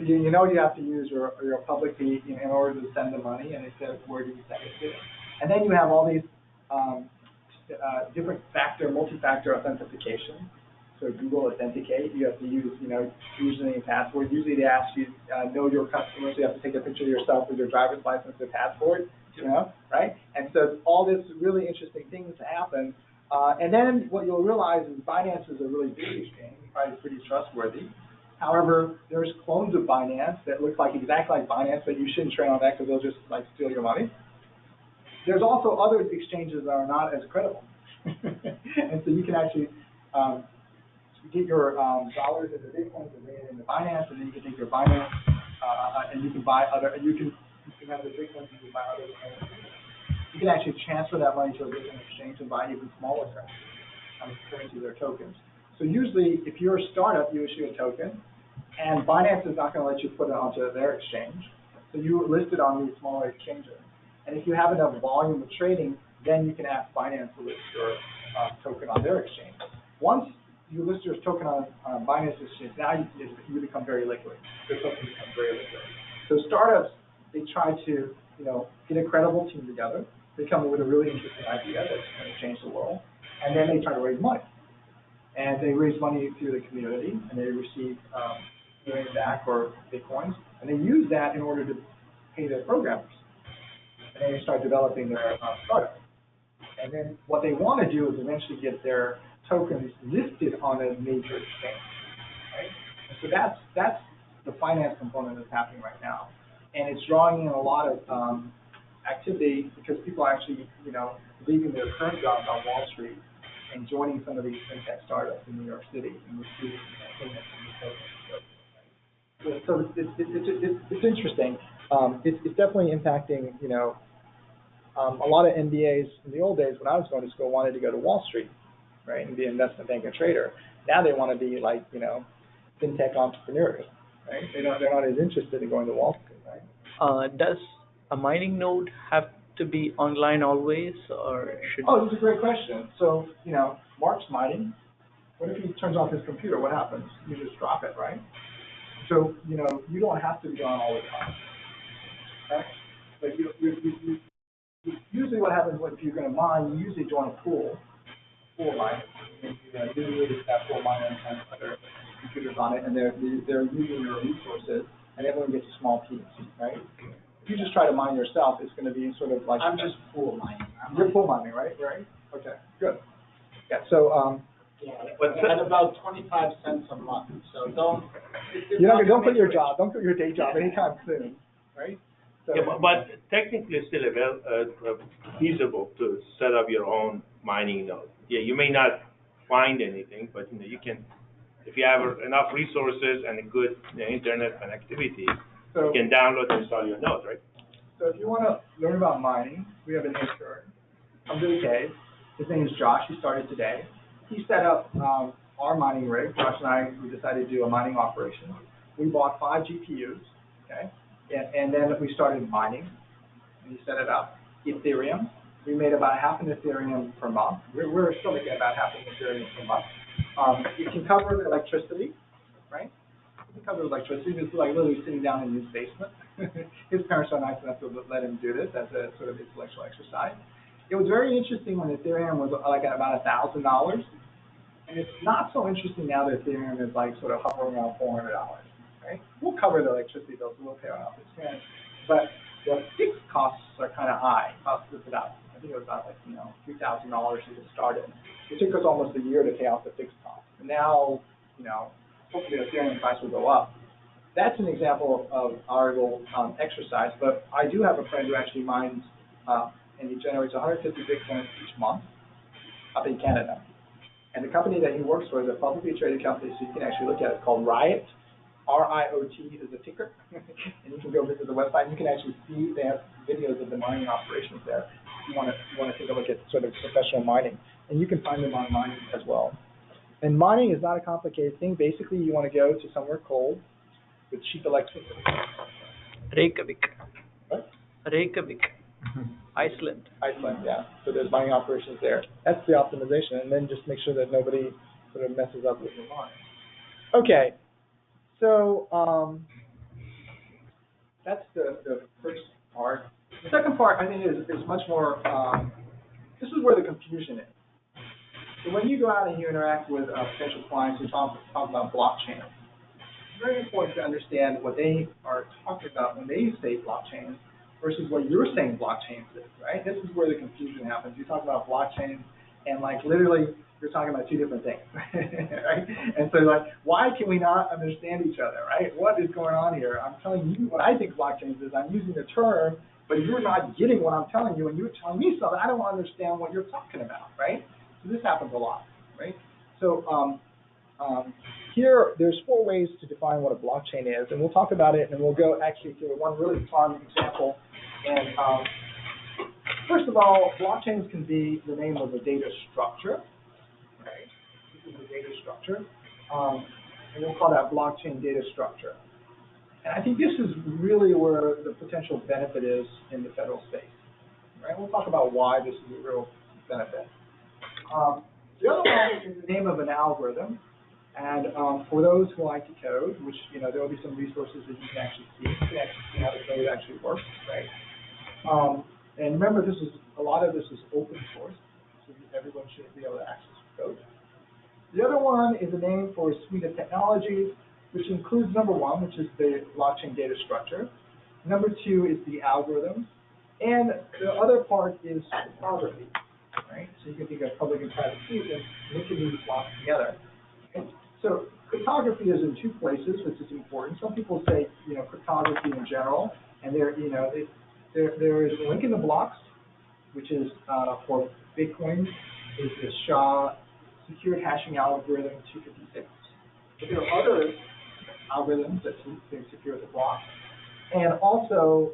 A: have to use your public key in order to send the money, and it says where do you send it to. And then you have all these different multi-factor authentication. So Google Authenticate, you have to use, username and password. Usually they ask you, know your customer, so you have to take a picture of yourself with your driver's license and passport, right? And so all this really interesting things happen. And then what you'll realize is Binance is a really big exchange, probably pretty trustworthy. However, there's clones of Binance that look like exactly like Binance, but you shouldn't trade on that because they'll just steal your money. There's also other exchanges that are not as credible. And so you can actually get your dollars into Bitcoin and bring it into Binance, and then you can take your Binance and you can buy other, you can have the Bitcoin, you can buy other currencies. You can actually transfer that money to a different exchange and buy even smaller currencies or tokens. So usually, if you're a startup, you issue a token, And Binance is not going to let you put it onto their exchange. So you list it on these smaller exchanges. And if you have enough volume of trading, then you can ask Binance to list your token on their exchange. Once you list your token on Binance exchange, now you become very liquid. Your token becomes very liquid. So startups, they try to, get a credible team together. They come up with a really interesting idea that's going to change the world, and then they try to raise money. And they raise money through the community, and they receive back or bitcoins, and they use that in order to pay their programmers. And then they start developing their startup. And then what they want to do is eventually get their tokens listed on a major exchange, right? And so that's the finance component that's happening right now, and it's drawing in a lot of activity because people are actually, leaving their current jobs on Wall Street and joining some of these fintech startups in New York City and receiving payments from the tokens. So it's interesting. It's definitely impacting, a lot of MBAs in the old days when I was going to school wanted to go to Wall Street, right, and be an investment banker trader. Now they want to be like, fintech entrepreneurs, right? They're not as interested in going to Wall Street, right?
B: Does a mining node have to be online always, or should?
A: Oh, this is a great question. So, Mark's mining. What if he turns off his computer? What happens? You just drop it, right? So, you don't have to be on all the time, right? Like usually what happens if you're going to mine, you usually join a pool mine. Usually that pool mine has other computers on it, and they're using your resources, and everyone gets a small piece, right? If you just try to mine yourself, it's going to be sort of like
C: I'm just pool mining.
A: You're pool mining, right? Right. Okay. Good. Yeah. So
C: at about 25 cents a month. So don't
A: don't quit your job. Don't quit your day job anytime soon, right? So,
D: Yeah, but technically it's still feasible to set up your own mining node. Yeah, you may not find anything, but you can, if you have enough resources and a good internet connectivity, you can download and install your node, right?
A: So if you want to learn about mining, we have an intern. Come to the cave. His name is Josh. He started today. He set up our mining rig. Josh and I, we decided to do a mining operation. We bought 5 GPUs, okay? And then we started mining, and he set it up. Ethereum, we made about half an Ethereum per month. We're still making about half an Ethereum per month. It can cover the electricity, right? It can cover electricity. It's like literally sitting down in his basement. His parents are nice enough to let him do this as a sort of intellectual exercise. It was very interesting when Ethereum was like at about $1,000, and it's not so interesting now that Ethereum is like sort of hovering around $400. Right? We'll cover the electricity bills, so we'll pay off expense. But the fixed costs are kind of high. Cost was about, I think it was about like, $3,000 to get started. It took us almost a year to pay off the fixed costs. And now, hopefully the Ethereum price will go up. That's an example of our little exercise. But I do have a friend who actually mines, and he generates 150 Bitcoin each month up in Canada. And the company that he works for is a publicly traded company, so you can actually look at it. It's called Riot. RIOT is a ticker, and you can go visit the website. And you can actually see they have videos of the mining operations there. If you want to take a look at sort of professional mining, and you can find them on mining as well. And mining is not a complicated thing. Basically, you want to go to somewhere cold with cheap electricity.
B: Reykjavik.
A: What?
B: Reykjavik, Iceland.
A: Iceland, yeah. So there's mining operations there. That's the optimization, and then just make sure that nobody sort of messes up with your mine. Okay. So that's the first part. The second part, I think, is much more, this is where the confusion is. So when you go out and you interact with potential clients who talk about blockchain, it's very important to understand what they are talking about when they say blockchain versus what you're saying blockchain is, right? This is where the confusion happens. You talk about blockchain, and like literally, you're talking about two different things, right? And so like, why can we not understand each other, right? What is going on here? I'm telling you what I think blockchain is. I'm using the term, but you're not getting what I'm telling you, and you're telling me something. I don't understand what you're talking about, right? So this happens a lot, right? So here, there's 4 ways to define what a blockchain is, and we'll talk about it, and we'll go actually to one really fun example. And first of all, blockchains can be the name of a data structure. This is the data structure. and we'll call that blockchain data structure. And I think this is really where the potential benefit is in the federal space. Right? We'll talk about why this is a real benefit. The other one is the name of an algorithm. And for those who like to code, which, there will be some resources that you can actually see. You can actually see how the code actually works, right? And remember, a lot of this is open source, so everyone should be able to access the code. The other one is a name for a suite of technologies, which includes number one, which is the blockchain data structure. Number two is the algorithms. And the other part is cryptography, right? So you can think of public and private keys and linking these blocks together. Okay? So cryptography is in two places, which is important. Some people say, cryptography in general, and there is linking the blocks, which is for Bitcoin, is the SHA secured hashing algorithm 256. But there are other algorithms that secure the blocks, and also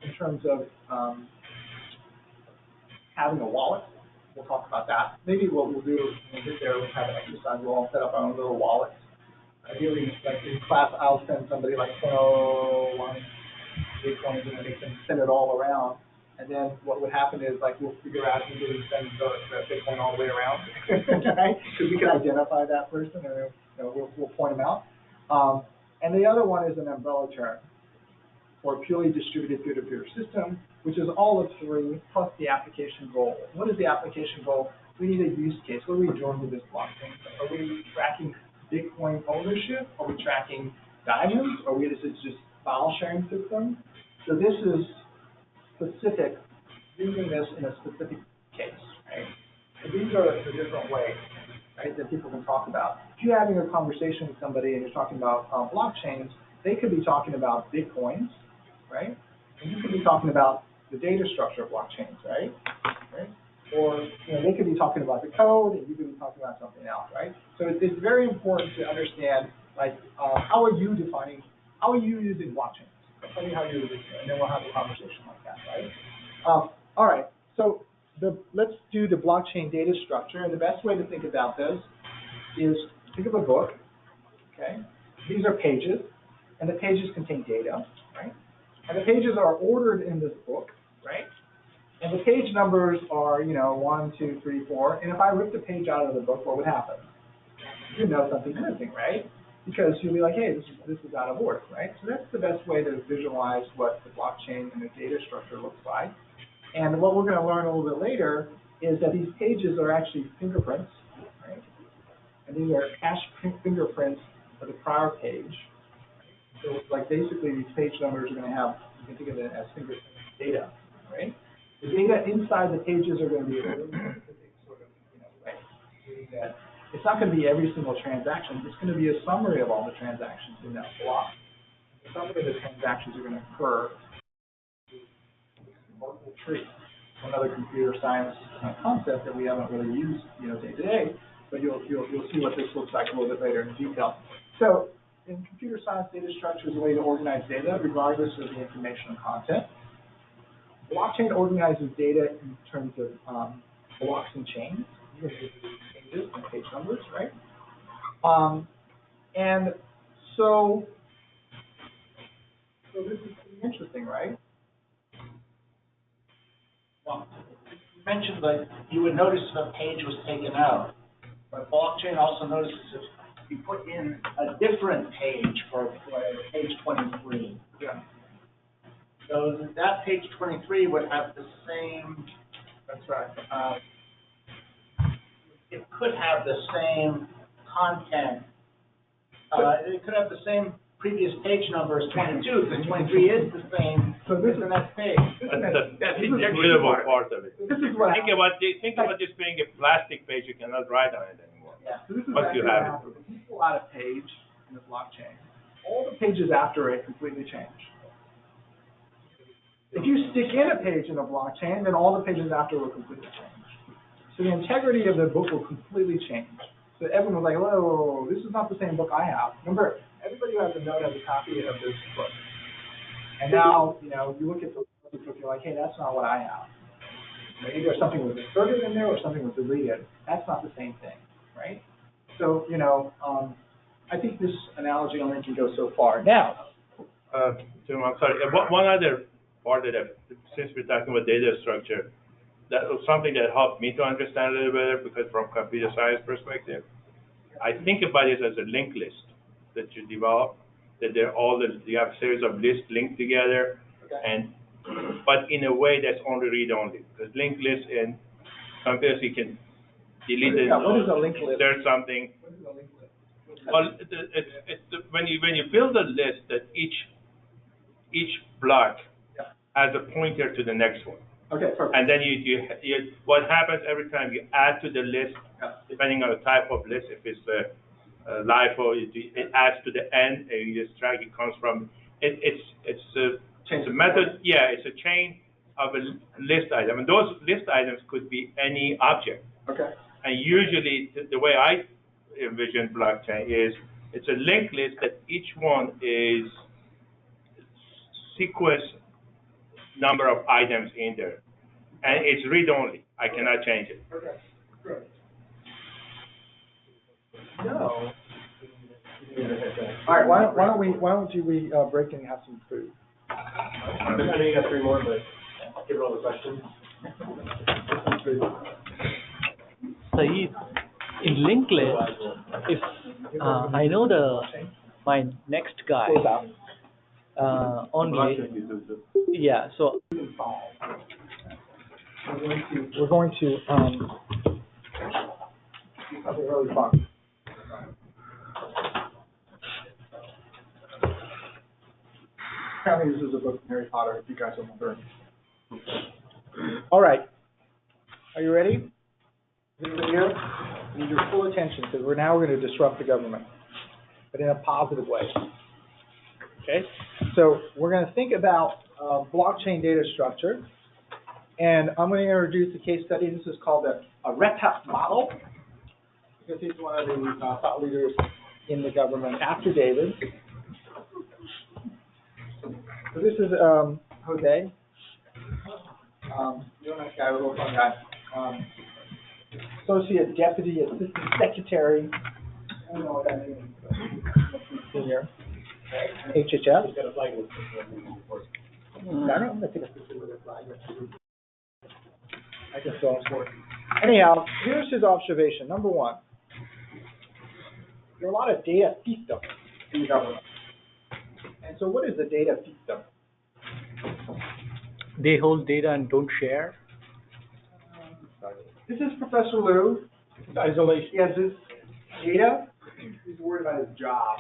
A: in terms of having a wallet. We'll talk about that. Maybe what we'll do when we get there, we'll have an exercise. We'll all set up our own little wallet. Ideally, like in class, I'll send somebody like 1 Bitcoins, and then they can send it all around. And then what would happen is, we'll figure out who really sends the Bitcoin all the way around, right? Because we can identify that person, and we'll point them out. And the other one is an umbrella term for a purely distributed peer-to-peer system, which is all of three, plus the application goal. What is the application goal? We need a use case. What are we doing with this blockchain? Are we tracking Bitcoin ownership? Are we tracking diamonds? Is it just file sharing system? So this is specific, using this in a specific case, right? So these are the different ways, right, that people can talk about. If you're having a conversation with somebody and you're talking about blockchains, they could be talking about Bitcoins, right? And you could be talking about the data structure of blockchains, right? Or they could be talking about the code, and you could be talking about something else, right? So it's very important to understand, how are you using blockchains? Tell me how you're using it, and then we'll have a conversation like that, right? All right. So let's do the blockchain data structure, and the best way to think about this is think of a book. Okay, these are pages, and the pages contain data, right? And the pages are ordered in this book, right? And the page numbers are, 1, 2, 3, 4. And if I ripped a page out of the book, what would happen? You know something's missing, right? Because you'll be like, hey, this is out of order, right? So that's the best way to visualize what the blockchain and the data structure looks like. And what we're going to learn a little bit later is that these pages are actually fingerprints, right? And these are hash fingerprints of the prior page. So basically these page numbers are going to have, you can think of it as fingerprint data, right? The data inside the pages are going to be a really specific sort of, way, meaning that it's not going to be every single transaction. It's going to be a summary of all the transactions in that block. The summary of the transactions are going to occur in multiple trees. Another computer science concept that we haven't really used, day to day, but you'll see what this looks like a little bit later in detail. So, in computer science, data structure is a way to organize data regardless of the information and content. Blockchain organizes data in terms of blocks and chains. These are pages and page numbers, right? And so this is pretty interesting, right?
C: Well, you mentioned that you would notice if a page was taken out, but blockchain also notices if you put in a different page for page 23.
A: Yeah.
C: So that page 23 would have the same.
A: That's right.
C: It could have the same content. It could have the same previous page number as 22, because 23 is the same as the next page.
D: That's the readable part of it.
A: This is what
D: Think about just being a plastic page, you cannot write on it anymore.
A: Yeah. So this is
D: Once you have it.
A: When you pull out a page in the blockchain, all the pages after it completely change. If you stick in a page in a blockchain, then all the pages after will completely change. So the integrity of the book will completely change. So everyone was like, whoa, this is not the same book I have. Remember, everybody who has a note has a copy of this book. And now, you look at the book, you're like, hey, that's not what I have. Either something was inserted in there or something was deleted. That's not the same thing, right? So, I think this analogy only can go so far. Now,
D: Jim, I'm sorry. One other part that, since we're talking about data structure, that was something that helped me to understand a little better because from computer science perspective, I think about it as a linked list that you develop, that you have a series of lists linked together,
A: okay.
D: but in a way that's only read-only. Because linked lists in computers you can delete it,
A: What is a linked list?
D: insert something.
A: What is a linked list?
D: Well, when you build a list that each block has a pointer to the next one.
A: Okay, perfect.
D: And then what happens every time you add to the list, depending on the type of list, if it's LIFO, it adds to the end, and you just drag, it comes from, it's a method, it's a chain of a list item. And those list items could be any object.
A: Okay.
D: And usually, the way I envision blockchain is, it's a linked list that each one is sequence number of items in there. And it's read-only. I cannot change it.
A: Okay, great. No. All right, why don't we break and have some food?
G: I know you got 3 more, but give it all the questions.
B: Saeed, in linked list, if I know my next guy only, so
A: We're going to do something really fun. Apparently, this is a book from Harry Potter. If you guys are wondering. All right, are you ready? Is everybody here? I need your full attention because we're going to disrupt the government, but in a positive way. Okay, so we're going to think about blockchain data structure, and I'm going to introduce a case study. This is called a RETA model, because he's one of the thought leaders in the government after David. So this is Jose. You're a nice guy, a real fun guy. Associate Deputy Assistant Secretary. I don't know what that means. Senior. HHS. He's got a flag. I don't know. I'm going to take a picture with a flag. I can show him for it. Anyhow, here's his observation. Number 1. There are a lot of data fiefdoms in the government. And so what is the data fiefdom?
B: they hold data and don't share.
A: This is Professor Liew. Isolation. He has his data. He's worried about his job.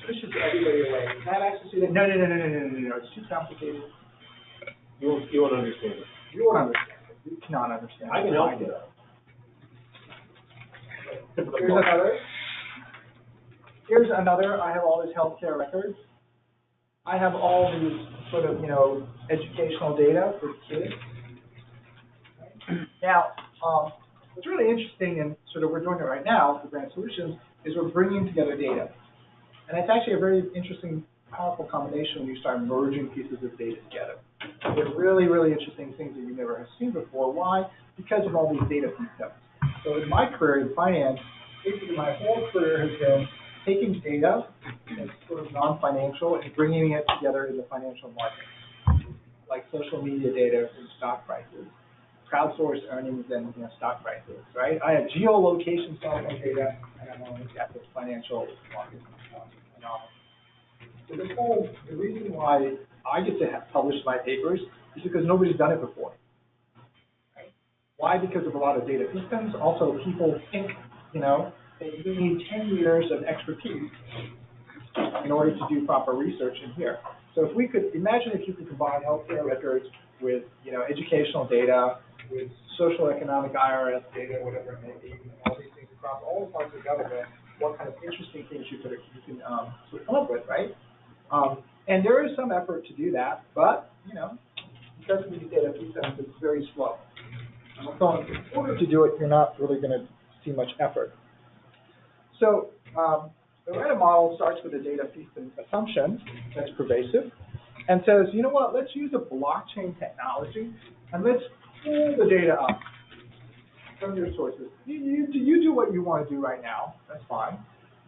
A: Pushes everybody away. Can I access to that? No. It's too complicated.
G: You won't understand it.
A: You won't understand it. You cannot understand it.
G: I can help you.
A: Here's another. I have all his healthcare records. I have all these sort of, educational data for kids. Now, what's really interesting, and sort of we're doing it right now for Grant Solutions, is we're bringing together data. And it's actually a very interesting, powerful combination when you start merging pieces of data together. You get really, really interesting things that you never have seen before. Why? Because of all these data systems. So in my career in finance, basically my whole career has been taking data that's sort of non-financial and bringing it together in the financial market, like social media data and stock prices, crowdsourced earnings and stock prices, right? I have geolocation cell phone data, and I'm only at the financial market analysis. So the reason why I get to publish my papers is because nobody's done it before. Right? Why? Because of a lot of data systems. Also, people think, that you need 10 years of expertise in order to do proper research in here. So if we could, imagine if you could combine healthcare records with, educational data, with social economic IRS data, whatever it may be, all these things across all the parts of government, what kind of interesting things you can sort of come up with, right? And there is some effort to do that, but, because of these data systems, it's very slow. So in order to do it, you're not really going to see much effort. So the RETA model starts with a data system assumption that's pervasive and says, you know what, let's use a blockchain technology and let's pull the data up from your sources. You do what you want to do right now, that's fine.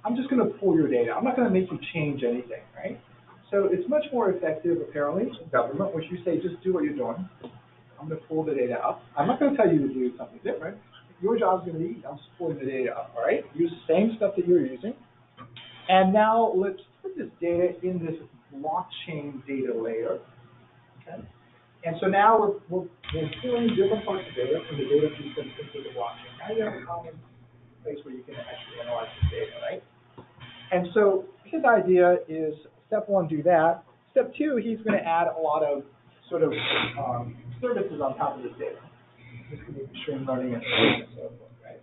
A: I'm just going to pull your data. I'm not going to make you change anything, right? So it's much more effective, apparently, in government, which you say, just do what you're doing. I'm going to pull the data up. I'm not going to tell you to do something different. Your job's going to be, I'm just pulling the data up, all right? Use the same stuff that you're using. And now let's put this data in this blockchain data layer, okay? And so now we're pulling different parts of data from the data systems into the blockchain. Now you have a common place where you can actually analyze this data, right? And so his idea is, step one, do that. Step two, he's going to add a lot of sort of services on top of this data. This could be machine learning and so forth, right?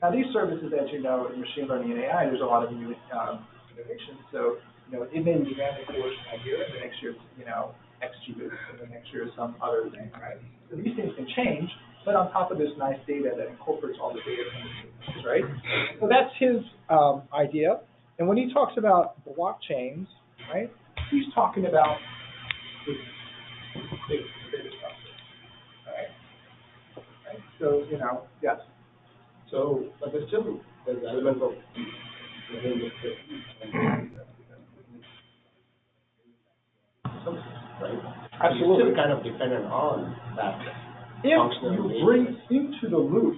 A: Now these services, as you know, in machine learning and AI, there's a lot of new innovation. So, it may be ran the course one year, and the next year, XGBoost, and the next year some other thing, right? So these things can change, but on top of this nice data that incorporates all the data from the systems, right? So that's his idea. And when he talks about blockchains, right, he's talking about this big data structure, right? So, yes.
G: So, but there's still an element of right?
A: Absolutely.
G: You're still kind of dependent on that
A: If
G: functional
A: you
G: data.
A: bring into the loop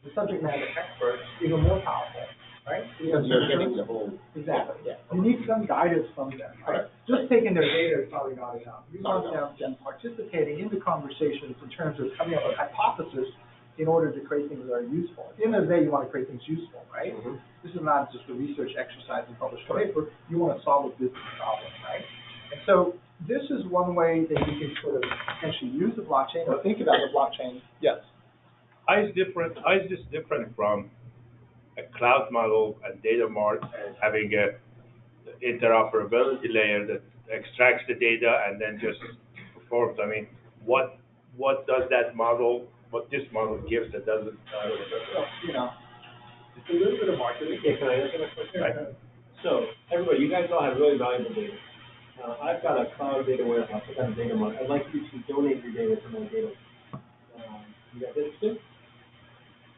A: the subject matter experts, even more powerful, right?
G: Because you're getting the whole.
A: Exactly.
G: Yeah.
A: You need some guidance from them, right?
G: Correct.
A: Just taking their data is probably not enough. You
G: Not
A: want
G: enough,
A: them to be participating in the conversations in terms of coming up with a hypothesis in order to create things that are useful. At the end of the day, you want to create things useful, right?
G: Mm-hmm.
A: This is not just a research exercise and publish a paper. You want to solve a business problem, right? And so this is one way that you can sort of potentially use the blockchain or think about the blockchain. Yes.
D: How is this different from a cloud model and data mart and having a interoperability layer that extracts the data and then just performs? I mean, what does that model, what this model gives that doesn't?
A: Well, it's a little bit of marketing.
E: Yeah, can I answer that question?
D: Right.
E: So, everybody, you guys all have really valuable data. I've got a cloud data warehouse, I've got a data mart. I'd like you to donate your data to my data. You guys interested?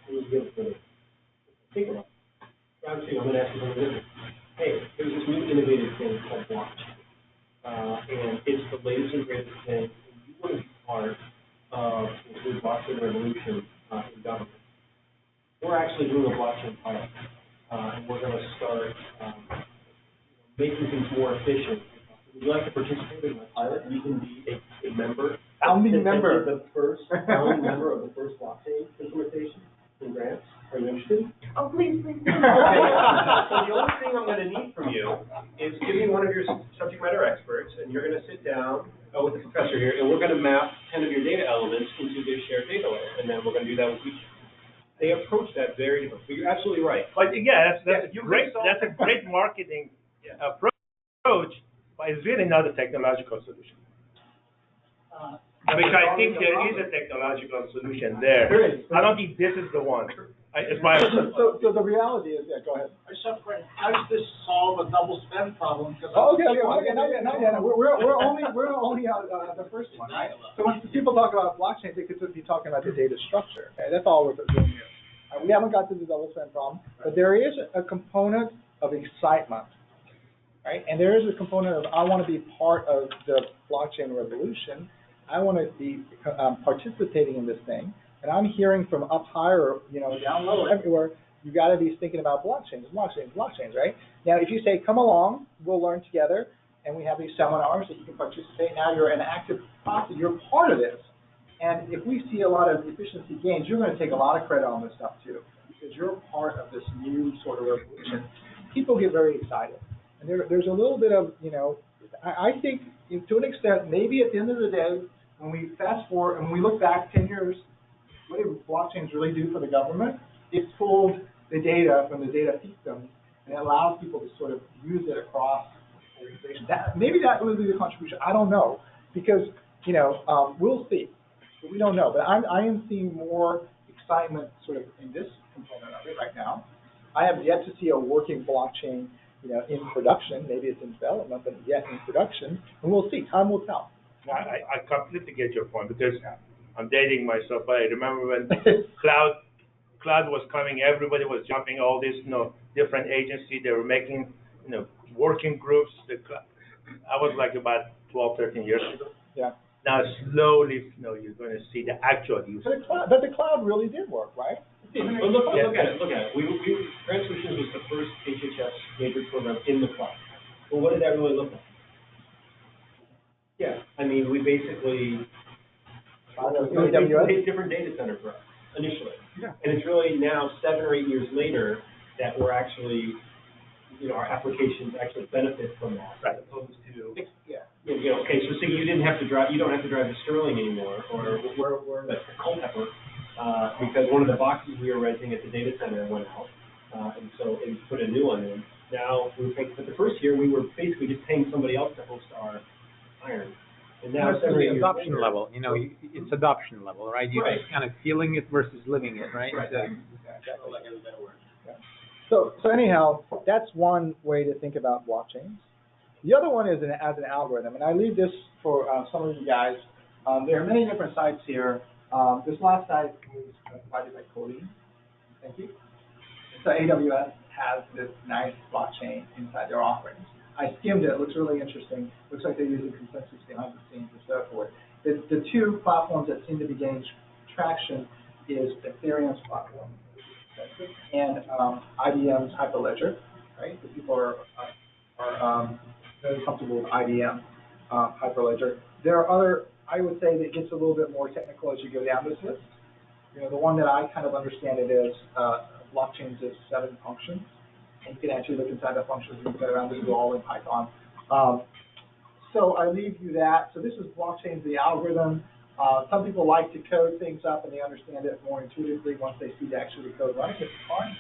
E: Who would give it to me? Think about it. Obviously, I'm going to ask you something different. Hey, there's this new innovative thing called blockchain. And it's the latest and greatest thing. And you want to be part of this new blockchain revolution in government. We're actually doing a blockchain pilot. And we're going to start making things more efficient. Would you like to participate in my pilot? You can be a member.
A: Founding member.
E: The first founding member of the first blockchain implementation in grants. Are you interested?
H: Oh, please, please.
E: Okay. So the only thing I'm going to need from you is give me one of your subject matter experts, and you're going to sit down with the professor here, and we're going to map 10 of your data elements into this shared data layer, and then we're going to do that with each. They approach that very different. But you're absolutely right.
D: But yeah, that's great. That's a great marketing approach, but it's really not a technological solution. Which I think there is a technological solution there.
A: There is.
D: I don't think this is the one. It's my.
A: So the reality is, go ahead.
C: I just have a question. How does this solve a double spend problem?
A: Oh, okay. Not yet. We're only on the first one, right? So when people talk about blockchain, they could be talking about the data structure. Okay, that's all we're doing here. We haven't got to the double spend problem, but there is a component of excitement, right? And there is a component of I want to be part of the blockchain revolution. I want to be participating in this thing. And I'm hearing from up higher, down low, everywhere, you got to be thinking about blockchains, right? Now, if you say, come along, we'll learn together, and we have these seminars that you can participate. Now you're an active process. You're part of this. And if we see a lot of efficiency gains, you're going to take a lot of credit on this stuff, too, because you're part of this new sort of revolution. People get very excited. And there's a little bit of, I think, to an extent, maybe at the end of the day, when we fast forward and we look back 10 years, what did blockchains really do for the government? It pulled the data from the data systems and it allows people to sort of use it across organizations. Maybe that will be the contribution. I don't know, because we'll see. But we don't know. But I am seeing more excitement sort of in this component of it right now. I have yet to see a working blockchain, in production. Maybe it's in development, but yet in production. And we'll see. Time will tell.
D: I completely get your point because I'm dating myself, but I remember when cloud was coming, everybody was jumping, all these, different agencies, they were making, working groups. I was like about 12, 13 years ago.
A: Yeah.
D: Now slowly, you're going to see the actual use.
A: But the cloud really did work, right?
E: But look at it. Grant Solutions was the first HHS major program in the cloud. Well, what did that really look like? Yeah, I mean, we basically it was a different data center for us initially.
A: Yeah.
E: And it's really now 7 or 8 years later that we're actually, our applications actually benefit from that, as opposed to, okay, so say you don't have to drive to Sterling anymore, or we're at Culpeper, because one of the boxes we were renting at the data center went out, and so they put a new one in. Now, but the first year, we were basically just paying somebody else to host our iron. And now,
F: It's the adoption level, it's adoption level, right? You're just kind of feeling it versus living it, right?
E: Right.
A: So anyhow, that's one way to think about blockchains. The other one is as an algorithm, and I leave this for some of you guys. There are many different sites here. This last site was provided by Codeine. Thank you. So AWS has this nice blockchain inside their offerings. I skimmed it. It looks really interesting. Looks like they're using consensus behind the scenes and so forth. The two platforms that seem to be gaining traction is Ethereum's platform and IBM's Hyperledger, right? The people are very comfortable with IBM Hyperledger. There are other, I would say, that gets a little bit more technical as you go down this list. The one that I kind of understand it is blockchains is 7 functions. And you can actually look inside the functions and get around. This is all in Python. So I leave you that. So this is blockchains, the algorithm. Some people like to code things up and they understand it more intuitively once they see the actual code running. It's fine.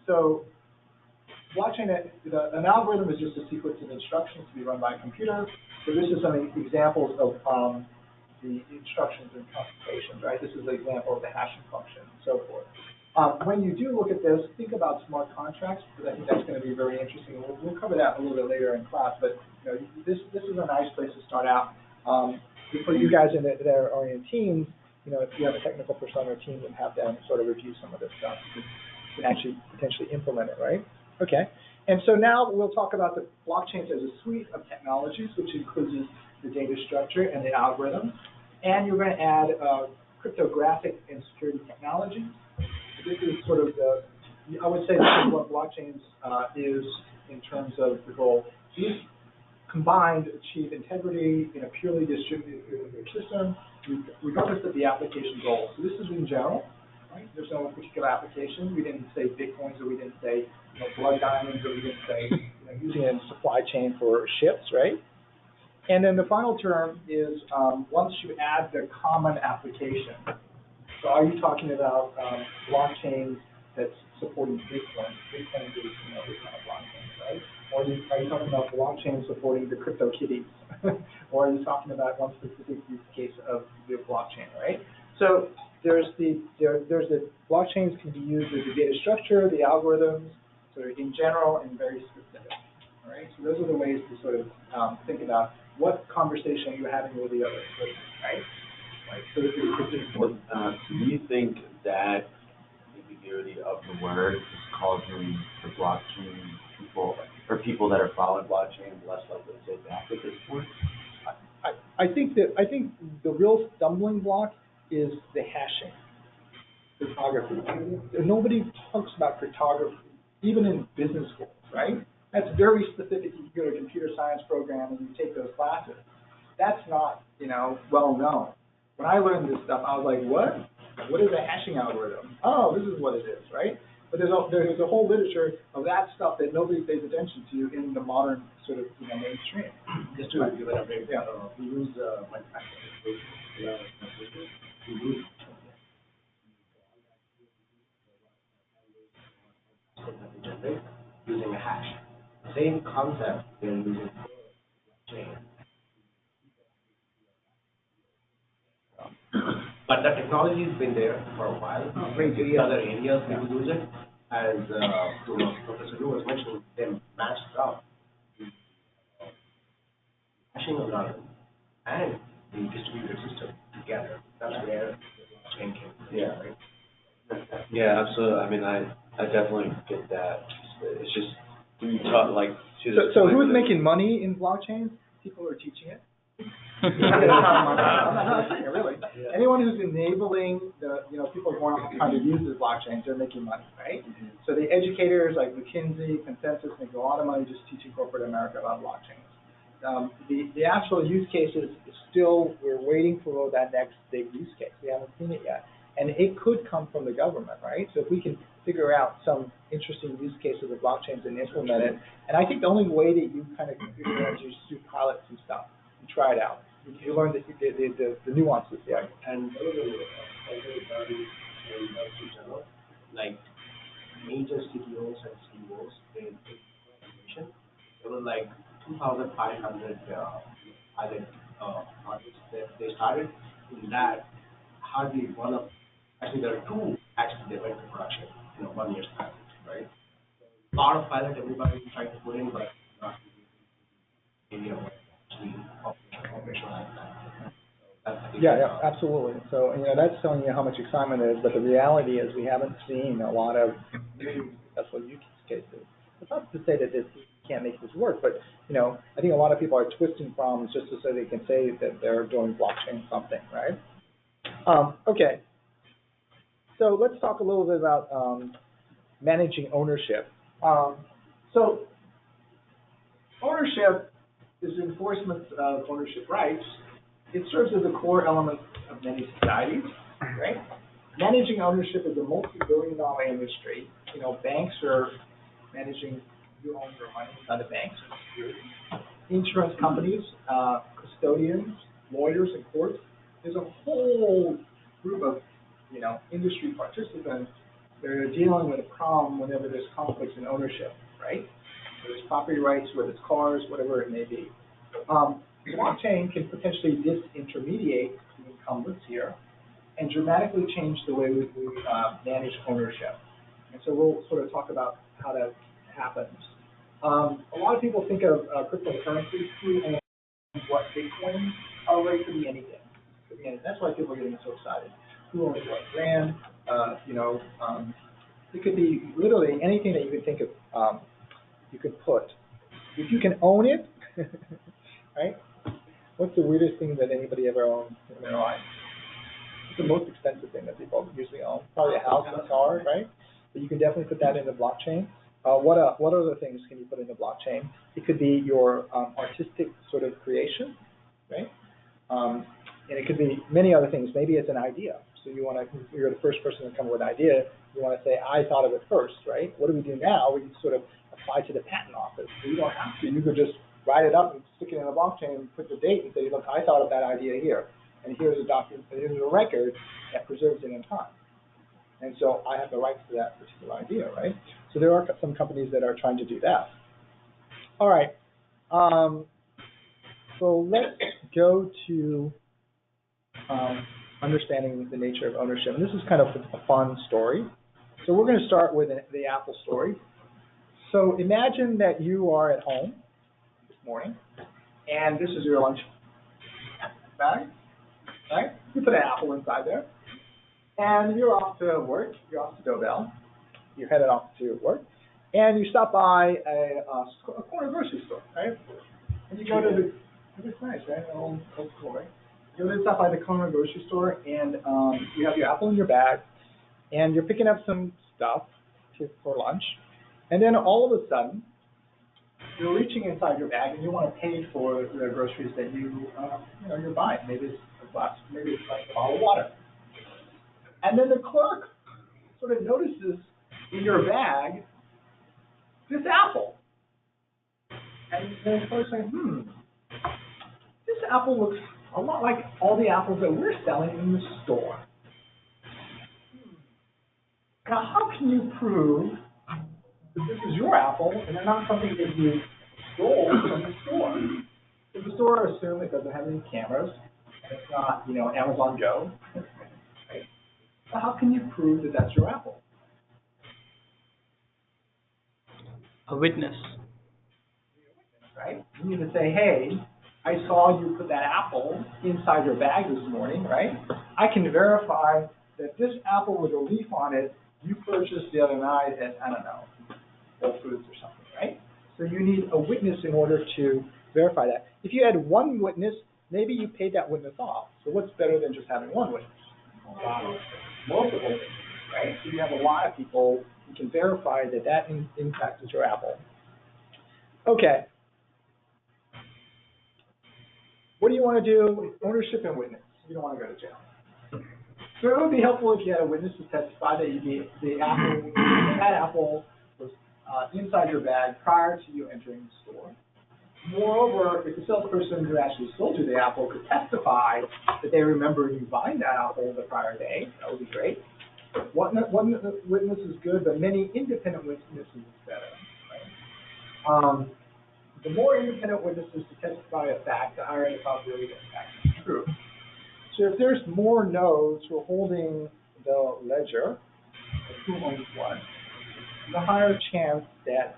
A: So blockchain, an algorithm is just a sequence of instructions to be run by a computer. So this is some examples of the instructions and computations, right? This is an example of the hashing function and so forth. When you do look at this, think about smart contracts, because I think that's going to be very interesting. We'll cover that a little bit later in class, but this is a nice place to start out. For you guys that are in teams, if you have a technical person on your team, and have them sort of review some of this stuff, you can actually potentially implement it, right? Okay. And so now we'll talk about the blockchains as a suite of technologies, which includes the data structure and the algorithms. And you're going to add cryptographic and security technologies. This is sort of I would say this is what blockchains is in terms of the goal. These combined achieve integrity in a purely distributed peer-to-peer system, regardless of the application goal. So this is in general, right? There's no particular application. We didn't say Bitcoins, or we didn't say blood diamonds, or we didn't say using it in supply chain for ships, right? And then the final term is once you add the common application. So are you talking about blockchains that's supporting Bitcoin? Bitcoin is this kind of blockchain, right? Or are you talking about blockchain supporting the crypto kitties? Or are you talking about one specific use case of the blockchain, right? So there's the blockchains can be used as the data structure, the algorithms, sort of in general and very specific. All right. So those are the ways to sort of think about what conversation are you having with the other person, right?
H: Right. So it's important. So do you think that ambiguity of the word is causing the blockchain people, or people that are following blockchain, less likely to take back at this point?
A: I think the real stumbling block is the hashing, cryptography. Nobody talks about cryptography, even in business schools, right? That's very specific. You go to a computer science program and you take those classes. That's not, well known. When I learned this stuff, I was like, what? What is a hashing algorithm? Oh, this is what it is, right? But there's a whole literature of that stuff that nobody pays attention to in the modern sort of mainstream.
G: Just to give an update, we use using a hash. Same concept in using blockchain. But the technology has been there for a while. In other areas, people use it. As Professor Liew was mentioning, they matched up the hashing algorithm and the distributed system together. That's where the blockchain came from. Yeah. Right?
H: Yeah, absolutely. I mean, I definitely get that. It's just when you talk like to
A: So,
H: this
A: so
H: point
A: who's
H: with-
A: making money in blockchains? People who are teaching it. I'm not saying it, really.
H: Yeah.
A: Anyone who's enabling people who are trying to use the blockchains, they're making money, right? So the educators like McKinsey, Consensus make a lot of money just teaching corporate America about blockchains. The actual use cases is still, we're waiting for that next big use case. We haven't seen it yet. And it could come from the government, right? So if we can figure out some interesting use cases of blockchains and implement it, and I think the only way that you kind of figure it out is you just do pilot some stuff and try it out. You learn the nuances, yeah.
G: And authorities and in general, like major CTOs and CEOs, they take information. There were like 2,500 pilot projects that they started. In that, hardly one of, actually there are two actually they went to production in 1 year's time, right? A lot of pilot everybody tried to put in, but not really area of actually operationalize that.
A: Yeah, absolutely. So, that's telling you how much excitement there is, but the reality is we haven't seen a lot of new successful use cases. It's not to say that this can't make this work, but, I think a lot of people are twisting problems just to say they can say that they're doing blockchain something, right? Okay. So let's talk a little bit about managing ownership. So ownership is enforcement of ownership rights. It serves as a core element of many societies, right? Managing ownership is a multi-billion-dollar industry. Banks are managing who owns their money inside the banks and securities. Insurance companies, custodians, lawyers, and courts. There's a whole group of, industry participants that are dealing with a problem whenever there's conflicts in ownership, right? Whether it's property rights, whether it's cars, whatever it may be. Blockchain can potentially disintermediate the incumbents here and dramatically change the way we manage ownership. And so we'll sort of talk about how that happens. A lot of people think of cryptocurrencies through what Bitcoin are, right? Could be anything. Could be anything. That's why people are getting so excited. Who owns what brand? It could be literally anything that you could think of. You could put. If you can own it, right? What's the weirdest thing that anybody ever owned in their life? It's the most expensive thing that people usually own. Probably a house and a car, right? But you can definitely put that in the blockchain. What other things can you put in the blockchain? It could be your artistic sort of creation, right? And it could be many other things. Maybe it's an idea. So you're the first person to come with an idea. You want to say, I thought of it first, right? What do we do now? We sort of apply to the patent office. So you don't have to. You could just write it up and stick it in a blockchain and put the date and say, look, I thought of that idea here. And here's a document, here's a record that preserves it in time. And so I have the rights to that particular idea, right? So there are some companies that are trying to do that. All right. So let's go to understanding the nature of ownership. And this is kind of a fun story. So we're going to start with the Apple story. So imagine that you are at home this morning, and this is your lunch bag, right? You put an apple inside there, and you're off to work. You're off to Dovel. You're headed off to work, and you stop by a corner grocery store, right? And you go to the, it's nice, right? Old school, right? You go to stop by the corner grocery store, and you have your apple in your bag, and you're picking up some stuff for lunch, and then all of a sudden, you're reaching inside your bag, and you want to pay for the groceries that you're buying. Maybe it's a glass, maybe it's like a bottle of water. And then the clerk sort of notices in your bag this apple. And then the clerk's saying, this apple looks a lot like all the apples that we're selling in the store. Now, how can you prove that this is your apple and not something that you stole from the store? If the store assumes it doesn't have any cameras, and it's not, Amazon Go, right? So how can you prove that that's your apple?
B: A witness.
A: Right? You need to say, hey, I saw you put that apple inside your bag this morning, right? I can verify that this apple with a leaf on it, you purchased the other night at, I don't know, Whole Foods or something, right? So you need a witness in order to verify that. If you had one witness, maybe you paid that witness off. So what's better than just having one witness? Multiple witnesses, right? So you have a lot of people who can verify that that in fact is your apple. Okay. What do you want to do? Ownership and witness. You don't want to go to jail. So it would be helpful if you had a witness to testify that the apple, that apple was inside your bag prior to you entering the store. Moreover, if the salesperson who actually sold you the apple could testify that they remember you buying that apple the prior day, that would be great. One witness is good, but many independent witnesses is better. Right? The more independent witnesses to testify a fact, the higher the probability that the fact is true. So if there's more nodes who are holding the ledger, of who owns what, the higher chance that,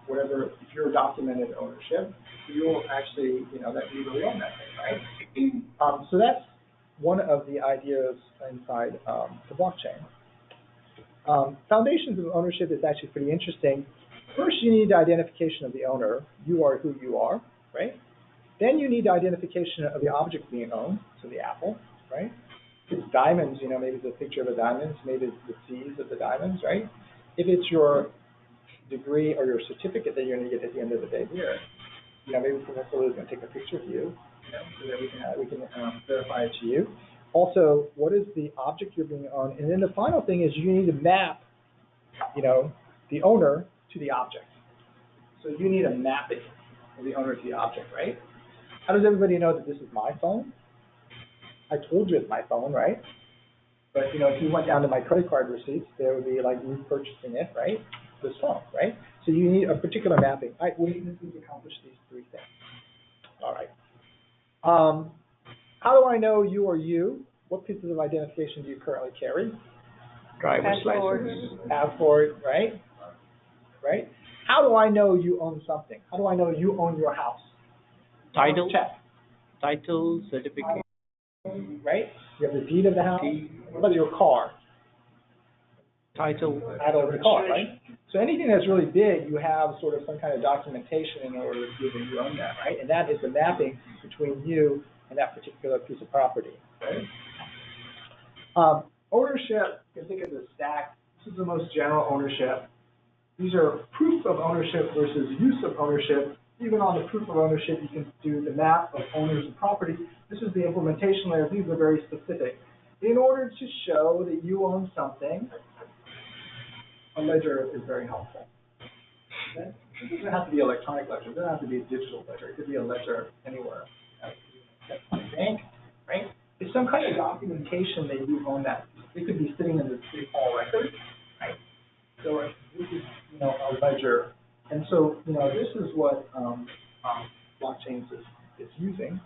A: whatever, if you're documented ownership, you'll actually, that you really own that thing, right? So that's one of the ideas inside the blockchain. Foundations of ownership is actually pretty interesting. First, you need the identification of the owner. You are who you are, right? Then you need the identification of the object being owned, so the apple, right? If it's diamonds, maybe it's a picture of the diamonds, maybe it's the C's of the diamonds, right? If it's your degree or your certificate that you're going to get at the end of the day here, maybe Professor Liew is going to take a picture of you, so that we can verify it to you. Also, what is the object you're being owned? And then the final thing is you need to map, the owner to the object. So you need a mapping of the owner to the object, right? How does everybody know that this is my phone? I told you it's my phone, right? But, if you went down to my credit card receipts, there would be like you purchasing it, right? This phone, right? So you need a particular mapping. Witnesses accomplish these three things. All right. How do I know you or you? What pieces of identification do you currently carry?
B: Driver's license.
A: Passport, right? Right? How do I know you own something? How do I know you own your house?
B: Title.
A: Check.
B: Title, certificate.
A: Right? You have the deed of the house. What about your car?
B: Title.
A: Title of the car, right? So anything that's really big, you have sort of some kind of documentation in order to prove that you own that, right? And that is the mapping between you and that particular piece of property, right? Ownership, you can think of the stack. This is the most general ownership. These are proof of ownership versus use of ownership. Even on the proof of ownership, you can do the map of owners and property. This is the implementation layer. These are very specific. In order to show that you own something, a ledger is very helpful. Okay? It doesn't have to be an electronic ledger. It doesn't have to be a digital ledger. It could be a ledger anywhere. That's my bank, right? It's some kind of documentation that you own that. It could be sitting in the City Hall record, right? So this is, a ledger. And so, this is what blockchains is using.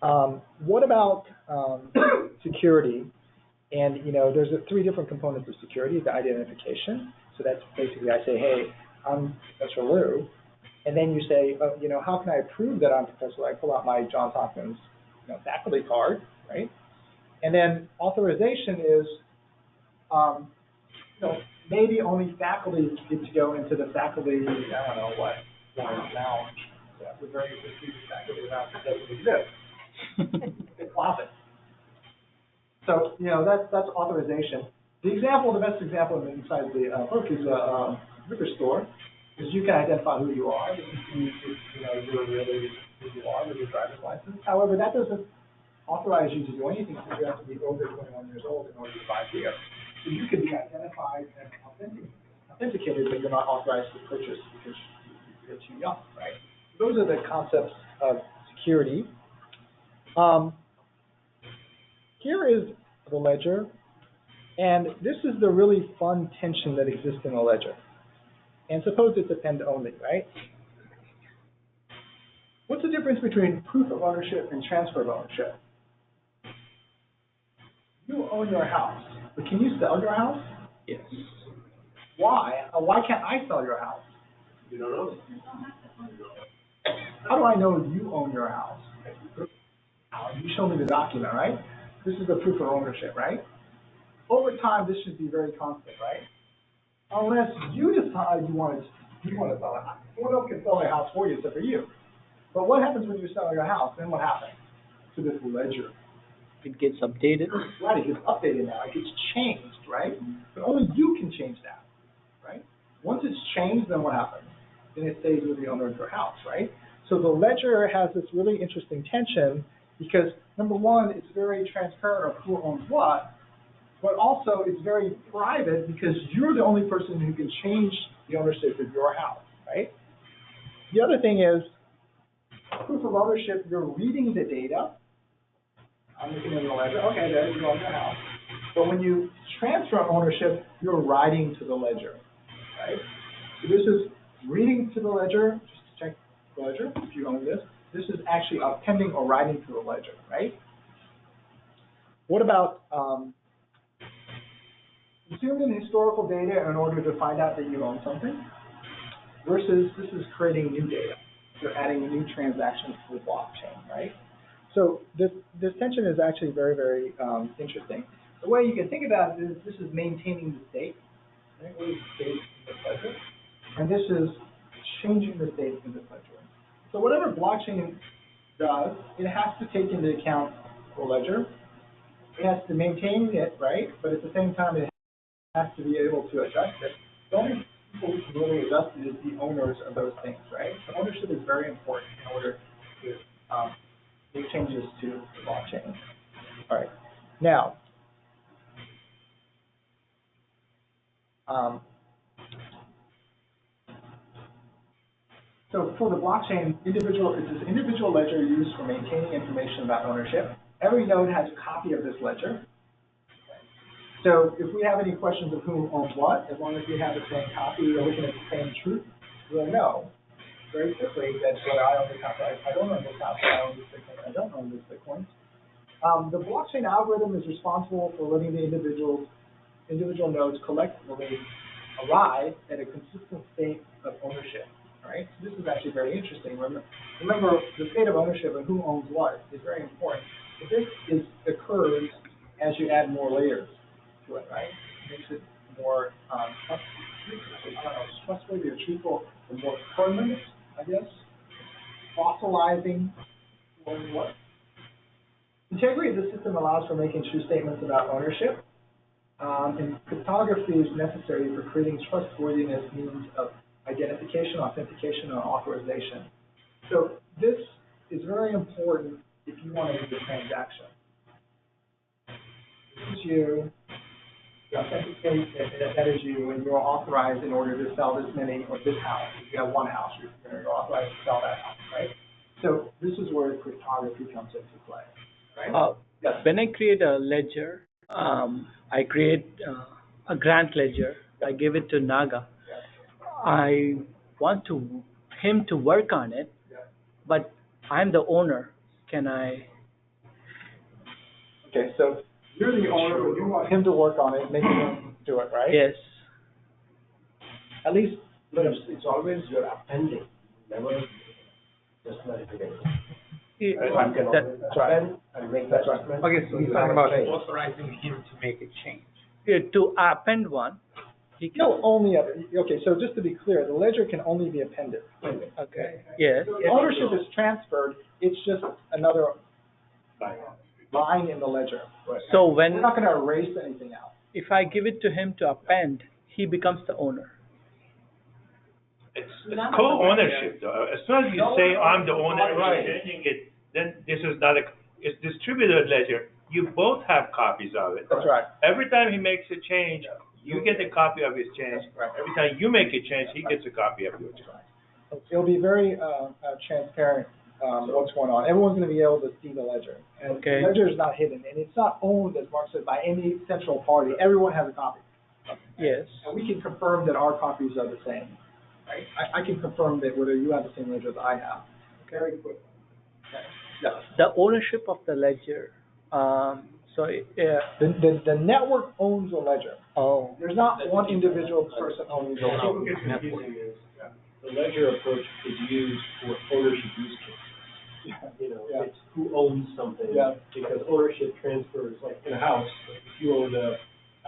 A: What about security? And, there's three different components of security. The identification. So that's basically I say, hey, I'm Professor Liew. And then you say, how can I prove that I'm Professor Liew? I pull out my Johns Hopkins faculty card, right? And then authorization is, maybe only faculty get to go into the faculty, I don't know what, lounge. That's a very prestigious faculty lounge that doesn't exist. The closet. So, that's authorization. The best example inside the book is a liquor store, because you can identify who you are. You can see if, you're really who you are with your driver's license. However, that doesn't authorize you to do anything because you have to be over 21 years old in order to buy beer. So you can be identified and authenticated, but you're not authorized to purchase because you're too young, right? Those are the concepts of security. Here is the ledger, and this is the really fun tension that exists in a ledger. And suppose it's append only, right? What's the difference between proof of ownership and transfer of ownership? You own your house, but can you sell your house?
B: Yes.
A: Why? Why can't I sell your house?
G: You don't know.
A: How do I know you own your house? You show me the document, right? This is the proof of ownership, right? Over time, this should be very constant, right? Unless you decide you want to sell a house. Someone else can sell a house for you except for you. But what happens when you're selling a house? Then what happens to this ledger?
B: It gets updated.
A: Right, it gets updated now. It gets changed, right? But only you can change that, right? Once it's changed, then what happens? Then it stays with the owner of your house, right? So the ledger has this really interesting tension because, number one, it's very transparent of who owns what, but also it's very private because you're the only person who can change the ownership of your house, right? The other thing is, proof of ownership, you're reading the data. I'm looking in the ledger. Okay, there you own your house. But when you transfer ownership, you're writing to the ledger, right? So this is reading to the ledger, just to check the ledger, if you own this. This is actually appending or writing to the ledger, right? What about consuming historical data in order to find out that you own something versus this is creating new data. You're adding new transactions to the blockchain, right? So this tension is actually very, very interesting. The way you can think about it is this is maintaining the state, right? What is the state in this ledger? And this is changing the state in this ledger. So whatever blockchain does, it has to take into account the ledger. It has to maintain it, right? But at the same time, it has to be able to adjust it. The only people who can really adjust it is the owners of those things, right? So ownership is very important in order to make changes to the blockchain. All right. Now, so for the blockchain, it's this individual ledger used for maintaining information about ownership. Every node has a copy of this ledger. So if we have any questions of who owns what, as long as we have the same copy, we're looking at the same truth, we'll know very quickly that whether I own this house, I don't own this house, I own this Bitcoin, I don't own this Bitcoin. The blockchain algorithm is responsible for letting the individual nodes collectively arrive at a consistent state of ownership. Right? So this is actually very interesting. Remember, the state of ownership and who owns what is very important. But this occurs as you add more layers to it, right? It makes it more trustworthy or truthful, or more permanent, I guess. Fossilizing who owns what. Integrity of the system allows for making true statements about ownership. And cryptography is necessary for creating trustworthiness means of identification, authentication, and authorization. So this is very important if you want to do a transaction. This is you authenticate that is you, and you're authorized in order to sell this many or this house. If you have one house, you're authorized to sell that house, right? So this is where cryptography comes into play, right? Yes.
B: When I create a ledger, I create a grant ledger. I give it to Naga. I want him to work on it, but I'm the owner. Can I?
A: Okay, so you're the owner, but you want him to work on it, make him do it, right?
B: Yes.
A: At least,
G: It's always your appending, never just notification.
A: That's right.
G: And make
A: That's
G: that
A: right.
G: statement.
F: Okay, so he's talking about authorizing him to make a change.
B: To append one, he can.
A: No, only okay. So just to be clear, the ledger can only be appended.
B: Okay. Yes.
A: If ownership is transferred, it's just another line in the ledger.
B: So
A: We're
B: when
A: not going to erase anything out.
B: if I give it to him to append, he becomes the owner.
D: It's co-ownership, though. As soon as you say, I'm the owner,
A: Right.
D: you're changing it, then this is not it's distributed ledger. You both have copies of it.
A: That's right.
D: Every time he makes a change, you get a copy of his change. Every time you make a change, he gets a copy of your change.
A: It'll be very transparent what's going on. Everyone's going to be able to see the ledger. And
B: Okay.
A: the ledger is not hidden, and it's not owned, as Mark said, by any central party. Everyone has a copy.
B: Yes.
A: And we can confirm that our copies are the same. Right? I can confirm that whether you have the same ledger that I have. Very quickly. Okay. Yes.
B: The ownership of the ledger.
A: The network owns the ledger.
B: Oh.
A: There's not one individual person owning the
E: What
A: ledger.
E: gets confusing is the ledger approach is used for ownership use cases. You know,
A: Yeah.
E: it's who owns something.
A: Yeah.
E: Because ownership transfers, like in a house, if you own a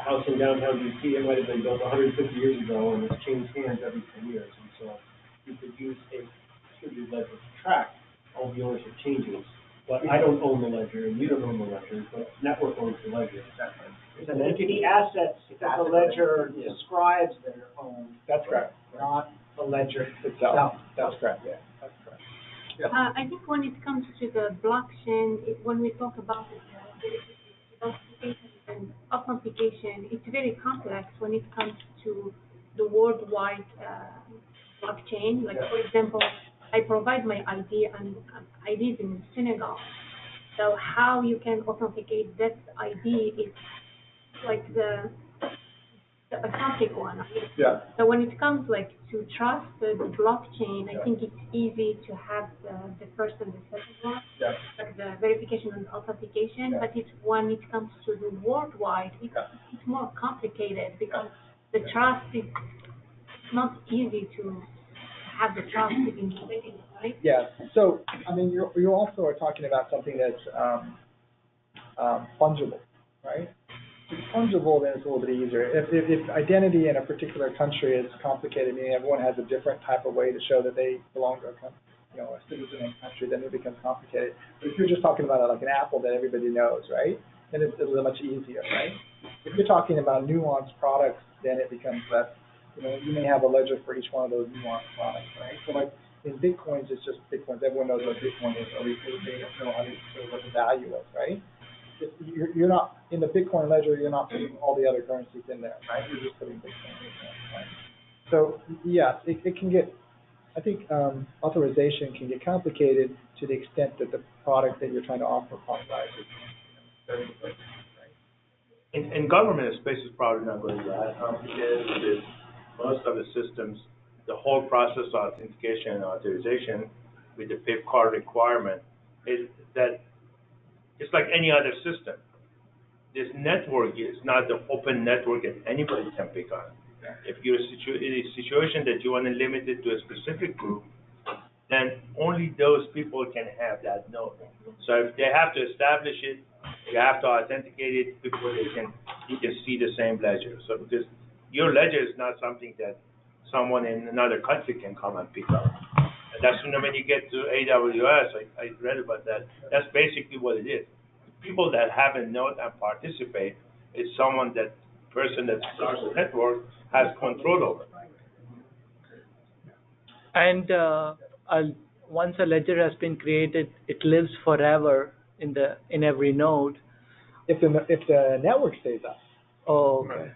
E: house in downtown DC, it might have been built 150 years ago and it's changed hands every 10 years. And so you could use a distributed ledger to track all the ownership changes. But I don't own the ledger and you don't own the ledger, but network owns the ledger.
A: Exactly.
C: The assets that the ledger describes their own.
A: That's correct.
C: Not the ledger
A: Itself.
C: itself.
A: That's correct, yeah, that's correct. Yeah.
I: I think when it comes to the blockchain, when we talk about verification and authentication, it's very complex when it comes to the worldwide blockchain. Like, for example, I provide my ID and I live in Senegal. So how you can authenticate that ID is like the authentic one.
A: Yeah.
I: So when it comes like to trust the blockchain, I think it's easy to have the first and the second one,
A: Yeah.
I: like the verification and authentication.
A: Yeah.
I: But it's when it comes to the worldwide, it's more complicated because the trust is not easy to have the trust in between, right?
A: Yeah, so, I mean, you also are talking about something that's fungible, right? If it's fungible, then it's a little bit easier. If identity in a particular country is complicated, meaning everyone has a different type of way to show that they belong to a country, a citizen in a country, then it becomes complicated. But if you're just talking about like an apple that everybody knows, right, then it's much easier, right? If you're talking about nuanced products, then it becomes less. You may have a ledger for each one of those nuanced products, right? So like in Bitcoins, it's just Bitcoins. Everyone knows what Bitcoin is, or they know what the value is, right? You're not, in the Bitcoin ledger, you're not putting all the other currencies in there, right? You're just putting Bitcoin in there, right? So yeah, it can get, I think authorization can get complicated to the extent that the product that you're trying to offer authorizes very important, right?
D: In government space is probably not going to be that complicated because most of the systems, the whole process of authentication and authorization with the PIP card requirement is that it's like any other system. This network is not the open network that anybody can pick on. If you're in a situation that you want to limit it to a specific group, then only those people can have that node. So if they have to establish it, you have to authenticate it before you can see the same ledger. So because your ledger is not something that someone in another country can come and pick up. And that's when you get to AWS, I read about that. That's basically what it is. People that have a node and participate is person that starts the network has control over.
B: And once a ledger has been created, it lives forever in every node.
A: If the network stays up.
B: Oh, okay.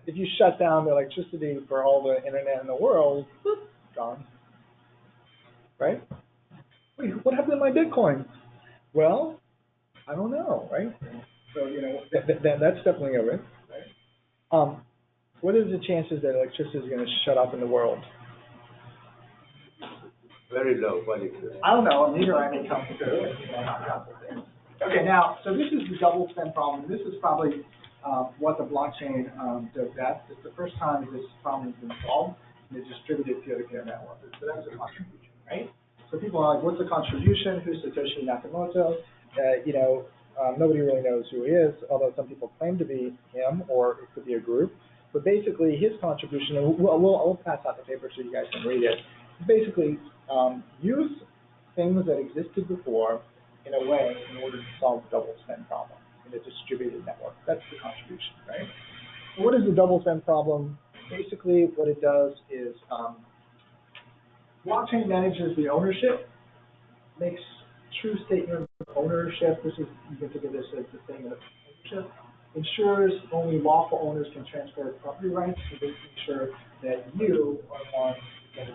A: If you shut down the electricity for all the internet in the world, whoop, gone. Right? Wait, what happened to my Bitcoin? Well, I don't know, right? So, that's definitely a risk, right? What is the chances that electricity is going to shut off in the world?
D: Very low.
A: I don't know. A meteorite may come through and knock out the thing. Okay, now, so this is the double spend problem. This is probably what the blockchain does best. It's the first time this problem has been solved in a distributed peer-to-peer network. So that's a contribution, right? So people are like, what's the contribution? Who's Satoshi Nakamoto? Nobody really knows who he is, although some people claim to be him, or it could be a group. But basically, his contribution, and we'll pass out the paper so you guys can read it, is basically use things that existed before in a way in order to solve the double spend problem in a distributed network. That's the contribution, right? So what is the double spend problem? Basically, what it does is blockchain manages the ownership, makes true statement of ownership. You can think of this as the statement of ownership. Ensures only lawful owners can transfer property rights, to making sure that you are the one who can,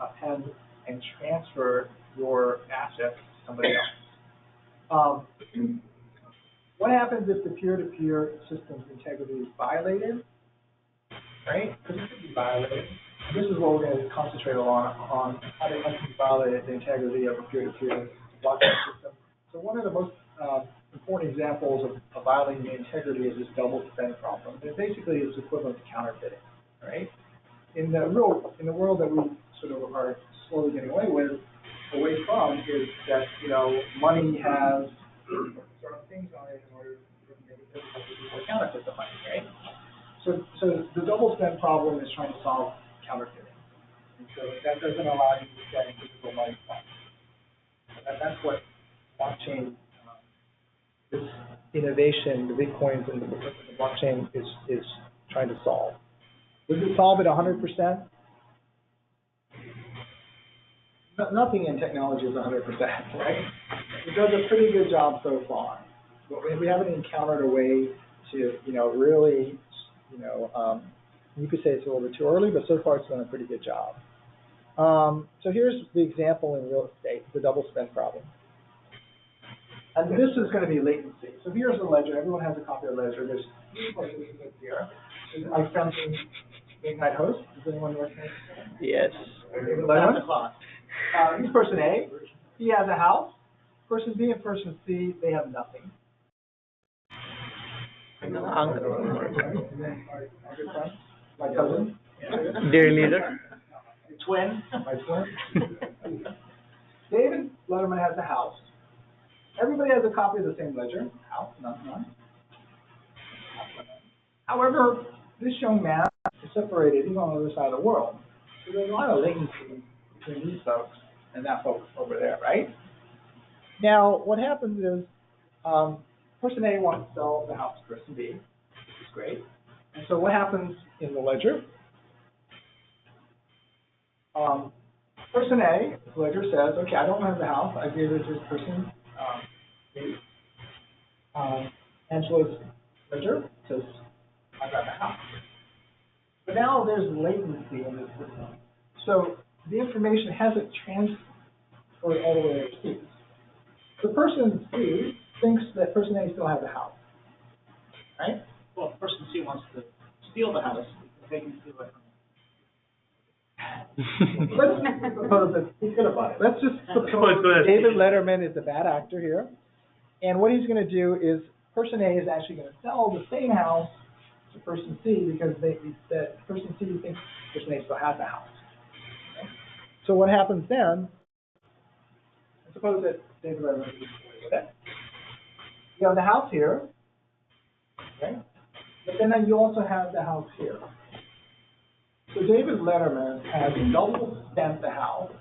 A: append and transfer your assets to somebody else. What happens if the peer-to-peer system's integrity is violated? Right? Because it could be violated. This is what we're going to concentrate on how to violate the integrity of a peer-to-peer blockchain system. So one of the most important examples of violating the integrity is this double spend problem. And basically, it's equivalent to counterfeiting, right? In the world that we sort of are slowly getting away with, away from is that, money has certain things on it in order to make it difficult for people to counterfeit the money, right? So the double spend problem is trying to solve counterfeiting. And so that doesn't allow you to spend physical money funds. And that's what blockchain, this innovation, the Bitcoins and the blockchain is trying to solve. Does it solve it 100%? Nothing in technology is 100%, right? It does a pretty good job so far, but we haven't encountered a way to, really, you could say it's a little bit too early, but so far it's done a pretty good job. So here's the example in real estate, the double spend problem. And this is going to be latency. So here's the ledger. Everyone has a copy of the ledger. There's three participants here. My friend from Late Night Host. Does anyone know?
B: Yes.
A: He's person A. He has a house. Person B and person C, they have nothing.
B: Uncle.
A: My cousin.
B: Dear leader.
C: Twin.
A: My twin. David Letterman has a house. Everybody has a copy of the same ledger. House, none. However, this young man is separated. He's on the other side of the world. So there's a lot of latency between these folks and that folks over there, right? Now, what happens is person A wants to sell the house to person B, which is great. And so what happens in the ledger? Person A, the ledger says, okay, I don't have the house. I gave it to this person B. Angela's ledger says, I got the house. But now there's latency in this system. So the information hasn't transferred all the way overseas. The person C thinks that person A still has the house, right?
C: Well, person C wants to steal the house, they can steal it from
A: Let's suppose that
G: He's gonna buy it.
A: let's just suppose David Letterman is a bad actor here, and what he's going to do is person A is actually going to sell the same house to person C because that person C thinks person A still has the house. Okay? So what happens then? Suppose that David Letterman is with it. You have the house here, okay? But then you also have the house here. So David Letterman has double spent the house.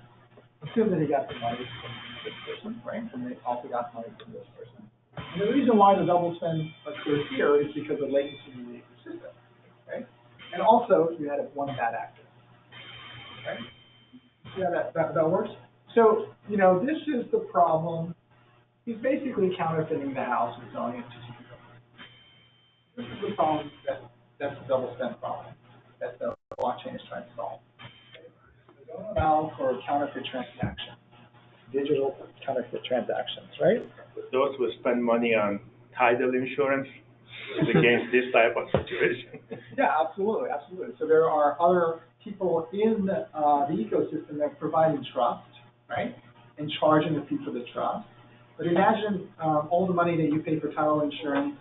A: Assume that he got the money from this person, right? And they also got money from this person. And the reason why the double spend occurs here is because of latency in the system, right? And also, you had one bad actor, right? Yeah, that works. So, this is the problem. He's basically counterfeiting the house and selling it to two people. This is the problem that's the double spend problem that the blockchain is trying to solve. They don't allow for counterfeit transactions, digital counterfeit transactions, right?
D: Those who spend money on title insurance is against this type of situation.
A: Yeah, absolutely. So there are other people in the ecosystem that are providing trust, right, and charging the fee for the trust. But imagine all the money that you pay for title insurance,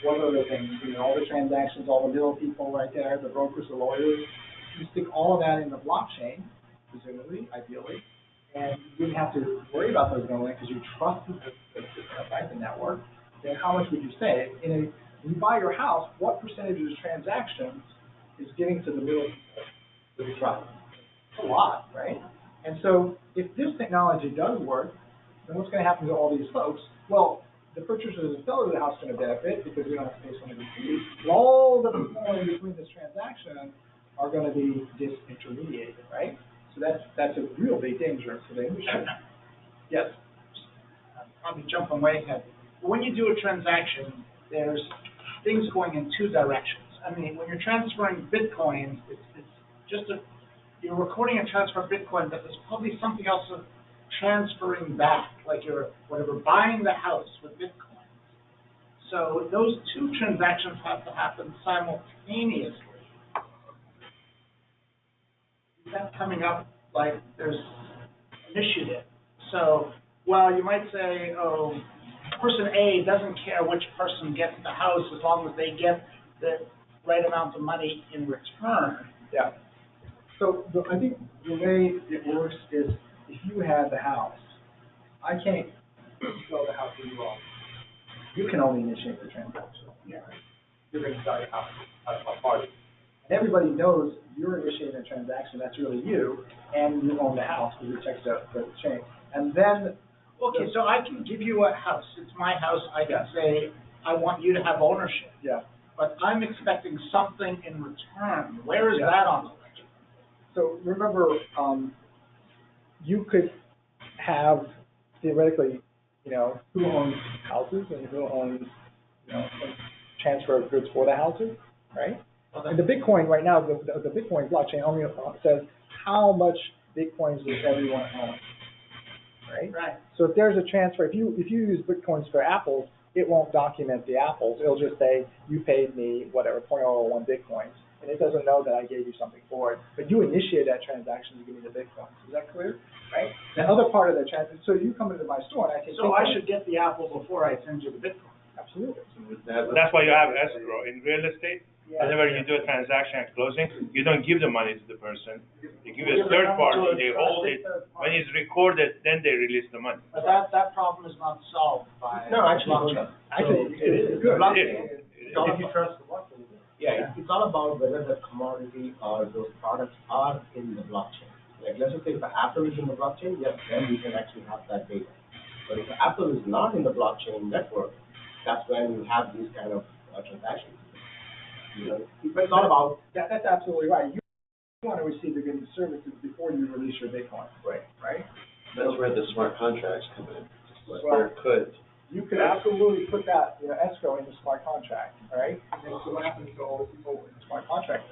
A: what other things, all the transactions, all the middle people right there, the brokers, the lawyers. You stick all of that in the blockchain, presumably, ideally, and you didn't have to worry about those going because you trusted the system, right, the network. Then how much would you save? When you buy your house, what percentage of the transactions is giving to the middle people with the trust? A lot, right? And so if this technology does work, then what's going to happen to all these folks? Well, the purchaser and the seller of the house are going to benefit because we don't have to pay so many fees. But all the people in between this transaction are going to be disintermediated, right? So that's a real big danger for the industry. Yes?
C: I'm probably jumping way ahead. But when you do a transaction, there's things going in two directions. I mean, when you're transferring Bitcoins, it's just you're recording a transfer of Bitcoin, but there's probably something else of transferring back, like you're buying the house with Bitcoin. So those two transactions have to happen simultaneously. That's coming up like there's initiative. So while you might say, oh, person A doesn't care which person gets the house as long as they get the right amount of money in return.
A: Yeah. So I think the way it works is if you had the house, I can't sell the house to you all. You can only initiate the transaction. Yeah. You're going to sell your house as a party. And everybody knows you're initiating a transaction, that's really you, and you own the house because your check's the chain. And then,
C: Okay, so I can give you a house, it's my house, I can say, I want you to have ownership,
A: yeah.
C: but I'm expecting something in return. Where is
A: Yeah.
C: that on the ledger?
A: So remember, you could have theoretically, who owns houses and who owns, transfer of goods for the houses, right? And the Bitcoin right now, the Bitcoin blockchain only says how much Bitcoins does everyone own, right?
C: Right.
A: So if there's a transfer, if you use Bitcoins for apples, it won't document the apples. It'll just say you paid me whatever 0.001 Bitcoins, and it doesn't know that I gave you something for it. But you initiated that transaction to give me the Bitcoins. Is that clear? Right. The other part of the transaction. So you come into my store and I take.
C: So
A: Bitcoin.
C: I should get the apple before I send you the Bitcoin.
A: Absolutely.
D: That's why you have escrow. In real estate,
A: Yeah.
D: whenever you do a transaction at closing, you don't give the money to the person. You give it a
C: Give
D: third
C: it to
D: party,
C: a
D: they hold it.
C: trusted third
D: When
C: party.
D: it's recorded, then they release the money.
C: But that problem is not solved by.
G: No, actually,
C: blockchain.
A: Actually,
G: it is.
A: good.
G: Blockchain.
D: It is.
G: It's all about-
E: trust the blockchain.
G: Yeah, it's all about whether the commodity or those products are in the blockchain. Like, let's just say if the Apple is in the blockchain, yes, then we can actually have that data. But if the Apple is not in the blockchain network, that's when you have these kind of transactions. But it's all about,
A: That's absolutely right. You want to receive the goods and services before you release your Bitcoin. Right.
H: That's where the smart contracts come in.
A: Well,
H: Or could.
A: You could absolutely put that, escrow in the smart contract, all right? And then so what happens to all the people in the smart contract,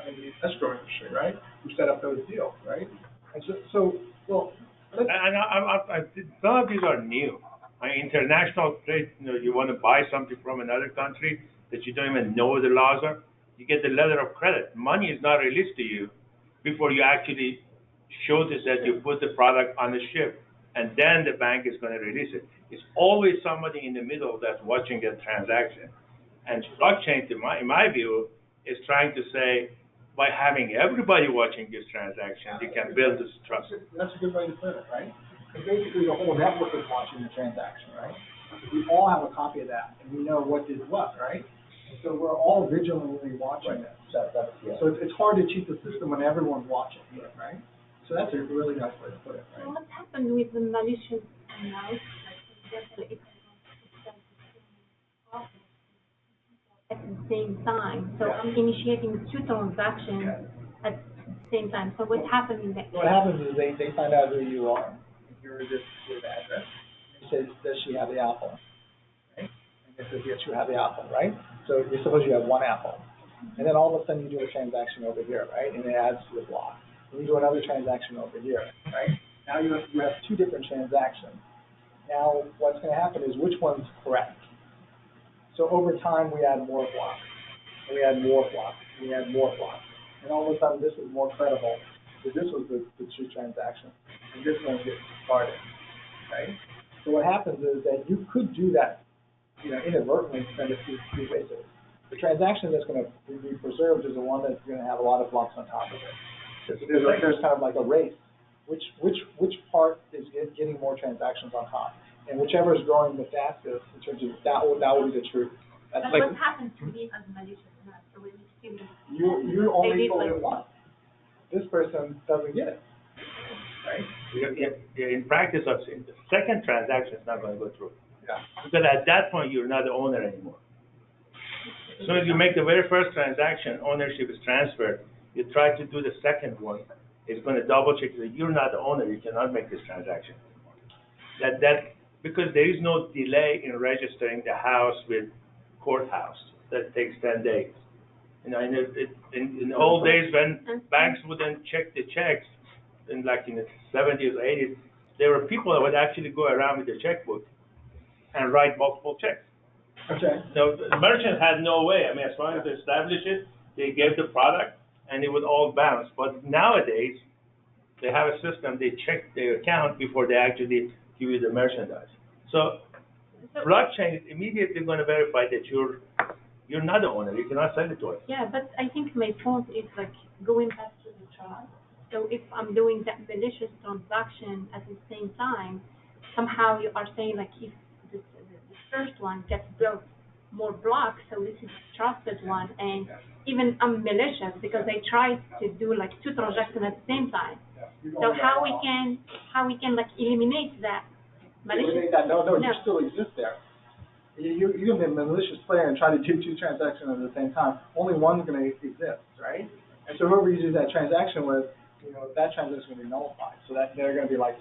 A: the escrow industry, right? Who set up those deals, right? And well, let's,
D: Some of these are new. International trade, you want to buy something from another country that you don't even know the laws are, you get the letter of credit. Money is not released to you before you actually show this that you put the product on the ship, and then the bank is going to release it. It's always somebody in the middle that's watching that transaction. And blockchain, in my view, is trying to say, by having everybody watching this transaction, you can build this trust.
A: that's a good way to put it, right? Because basically the whole network is watching the transaction, right? We all have a copy of that, and we know what did what, right? And so we're all vigilantly watching this. So it's hard to cheat the system when everyone's watching, right? So that's a really nice way to put it,
I: So
A: right?
I: what happened with the malicious mouse? Like, for example, if I want to send the same offer at the same time, so I'm initiating two transactions at the same time. So what happened in that?
A: So what happens is they find out who you are. Here is your address. It says, does she have the apple? Right? And it says, yes, you have the apple, right? So you suppose you have one apple. And then all of a sudden you do a transaction over here, right? And it adds to the block. And you do another transaction over here, right? Now you have two different transactions. Now what's going to happen is which one's correct? So over time we add more blocks. And we add more blocks. And we add more blocks. And all of a sudden this is more credible. So this was the true transaction. And this one gets started, right? So what happens is that you could do that, inadvertently send it through bases. The transaction that's going to be preserved is the one that's going to have a lot of blocks on top of it. There's kind of like a race. Which part is getting more transactions on top? And whichever is growing the fastest in terms of that will be the truth. That's
I: But what happened to me as malicious mouse? So when you see
A: you only
I: they did
A: told
I: like-
A: it once. This person doesn't get it, right?
D: In practice, I've seen the second transaction is not going to go through.
A: Yeah.
D: Because at that point, you're not the owner anymore. As soon as you make the very first transaction, ownership is transferred. You try to do the second one, it's going to double check that you're not the owner. You cannot make this transaction. Because there is no delay in registering the house with courthouse. That takes 10 days. In the old days when banks wouldn't check the checks, in the 70s or 80s, there were people that would actually go around with the checkbook and write multiple checks.
A: Okay.
D: So the merchant had no way. As long as they established it, they gave the product, and it would all bounce. But nowadays, they have a system. They check their account before they actually give you the merchandise. So blockchain is immediately going to verify that you're not the owner. You cannot sell it to us.
I: Yeah, but I think my point is like going back to the chart. So if I'm doing that malicious transaction at the same time, somehow you are saying like if the first one gets built more blocks, so this is a trusted one, and even I'm malicious because I tried to do like two transactions at the same time. So how we can like eliminate that malicious?
A: No, you still exist there. You can be a malicious player and try to do two transactions at the same time. Only one's going to exist, right? And so whoever you do that transaction with, that transaction is going to be nullified. So that they're going to be like,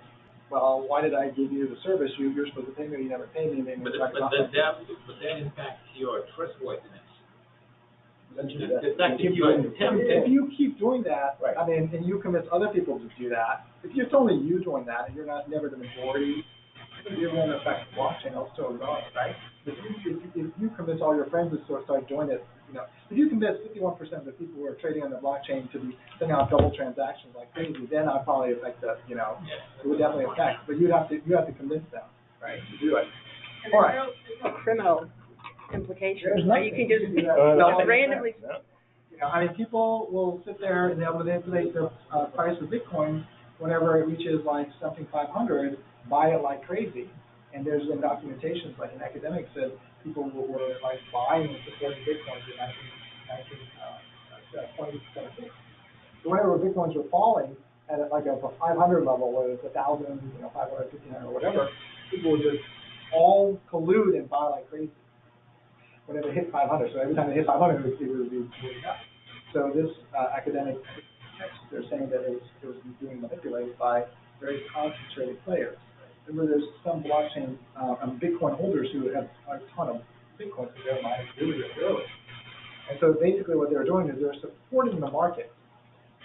A: well, why did I give you the service? You're supposed to pay me. You never paid me.
J: But that impacts your trustworthiness.
A: If you keep doing that,
G: Right.
A: I mean, and you convince other people to do that, if it's only you doing that and you're never the majority, you're going to affect the blockchain also as well, right? If you convince all your friends to start doing it, if you convince 51% of the people who are trading on the blockchain to be sending out double transactions like crazy, then I'd probably affect the, it would definitely affect. But you have to convince them, right, to do it.
K: And there's no criminal implications.
A: There's
K: Right? You can just randomly.
A: I mean, people will sit there and they'll manipulate the price of Bitcoin whenever it reaches like something 500, buy it like crazy. And there's been documentations, like an academic said, people were like buying and supporting Bitcoins in 2017. So whenever Bitcoins were falling at like a 500 level, whether it's 1,000, 500, 1,500, or whatever, people would just all collude and buy like crazy whenever it hit 500. So every time it hit 500, it would be moving up. So this academic text, they're saying that it was being manipulated by very concentrated players. Remember, there's some blockchain Bitcoin holders who have a ton of Bitcoin, so they're mining really early. And so basically what they're doing is they're supporting the market.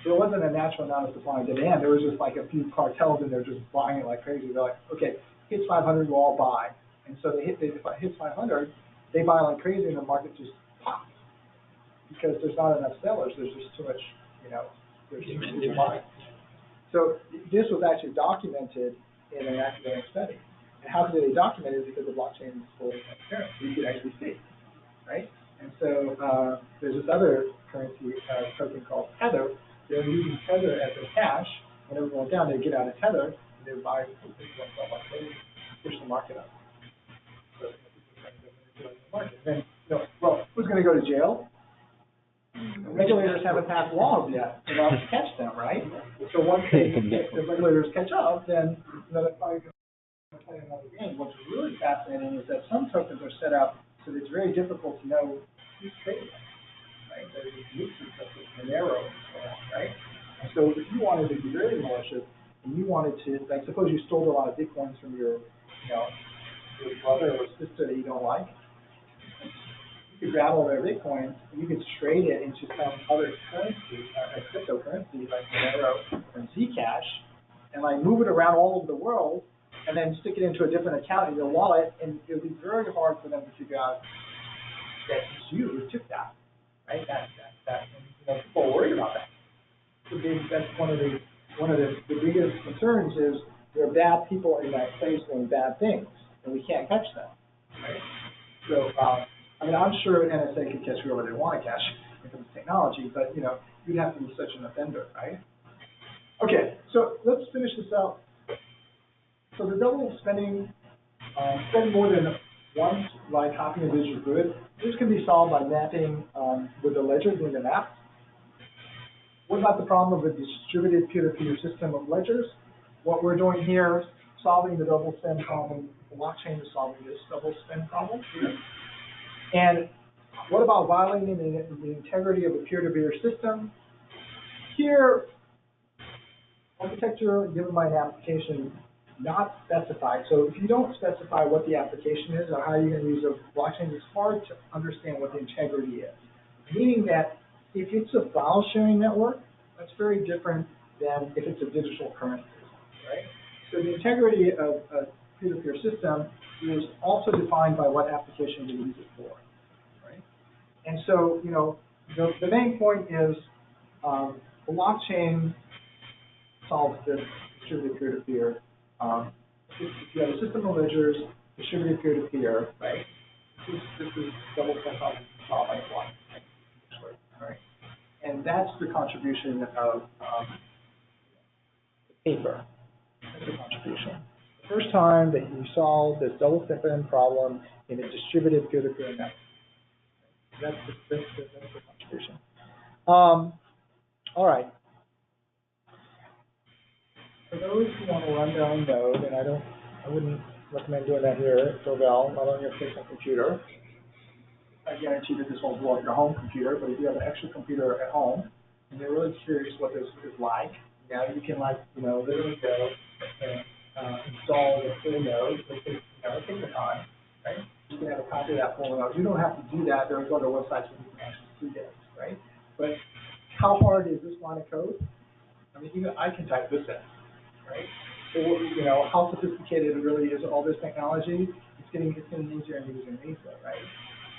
A: There wasn't a natural amount of supply and demand. There was just like a few cartels and they're just buying it like crazy. They're like, okay, hits 500, we'll all buy. And so if it hits 500, they buy like crazy and the market just pops. Because there's not enough sellers. There's just too much, there's too much buying. So this was actually documented in an academic study. And how did they document it? Because the blockchain is fully transparent. You could actually see, right? And so there's this other currency token called Tether. They're using Tether as a cash. When everyone went down, they get out of Tether and they buy themselves like crazy, push the market up. So the market. Then, well, who's going to go to jail? Regulators haven't passed laws yet enough to catch them, right? So once the regulators catch up, then they're probably going to play another game. What's really fascinating is that some tokens are set up so that it's very difficult to know who's trading them, right? There's these uses such as Monero and so on, right? And so if you wanted to be very malicious and you wanted to, like, suppose you stole a lot of Bitcoins from your brother or sister that you don't like, you could grab all their Bitcoins and you could trade it into some other currency, a cryptocurrency like Monero or Zcash, and like move it around all over the world, and then stick it into a different account in your wallet, and it would be very hard for them to figure out that it's you who took that, right? That people are worried about that. So that's one of the biggest concerns is there are bad people in that place doing bad things, and we can't catch them, right? So. I'm sure NSA could catch whoever they want to catch because of technology, but, you'd have to be such an offender, right? Okay, so let's finish this out. So the double spending more than one by copying a digital good, this can be solved by mapping with the ledger, doing the map. What about the problem of a distributed peer-to-peer system of ledgers? What we're doing here, solving the double spend problem, the blockchain is solving this double spend problem here. And what about violating the integrity of a peer-to-peer system? Here, architecture given by an application not specified. So if you don't specify what the application is or how you're going to use a blockchain, it's hard to understand what the integrity is. Meaning that if it's a file sharing network, that's very different than if it's a digital currency, right? So the integrity of a peer-to-peer system is also defined by what application you use it for, right? And so, the main point is blockchain solves this distributed peer-to-peer. If you have a system of ledgers, distributed peer-to-peer, right? This is double spend problem solved by blockchain, right? And that's the contribution of paper. That's a contribution. The first time that you solved this double stiffening problem in a distributed peer-to-peer network. That's the contribution. All right. For those who want to run their own node, and I wouldn't recommend doing that here at Dovel, not on your personal computer. I guarantee that this won't blow up your home computer, but if you have an extra computer at home and you're really curious what this is like, now you can literally go and install the full node. It takes the time, right? You can have a copy of that full node. You don't have to do that. There are other websites where you can actually see this, right? But how hard is this line of code? I mean, I can type this in, right? So, how sophisticated really is all this technology? It's getting easier and easier, right?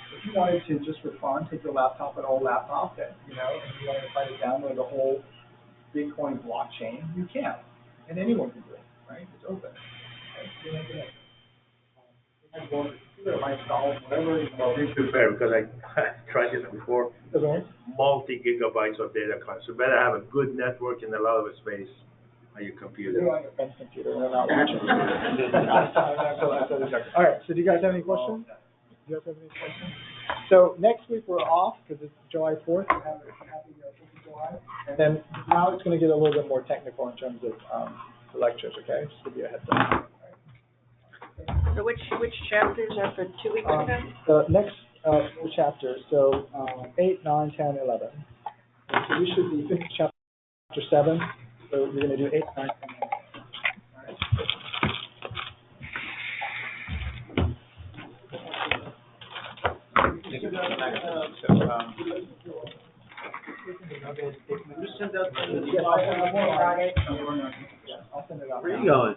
A: If you wanted to just for fun take your laptop, an old laptop, and you wanted to try to download the whole Bitcoin blockchain, you can, and anyone can do it, right? It's open. Right? Computer might solve whatever.
D: Well, this is fair because I tried this before.
A: Okay.
D: Multi-gigabytes of data costs. You better have a good network and a lot of space on your computer.
A: You're on your friend's computer. They're not watching. All right. So, do you guys have any questions? Do you guys have any questions? So next week we're off because it's July 4th. We have a happy 4th of July, and then now it's going to get a little bit more technical in terms of the lectures. Okay, just to give you a heads up.
K: So which chapters are for 2 weeks ago?
A: The next 4 chapters, so 8, 9, 10, 11. So we should be finished chapter 7. So we're going to do 8, 9, 10, 11. All right. I'll send it out.
H: Where are you going?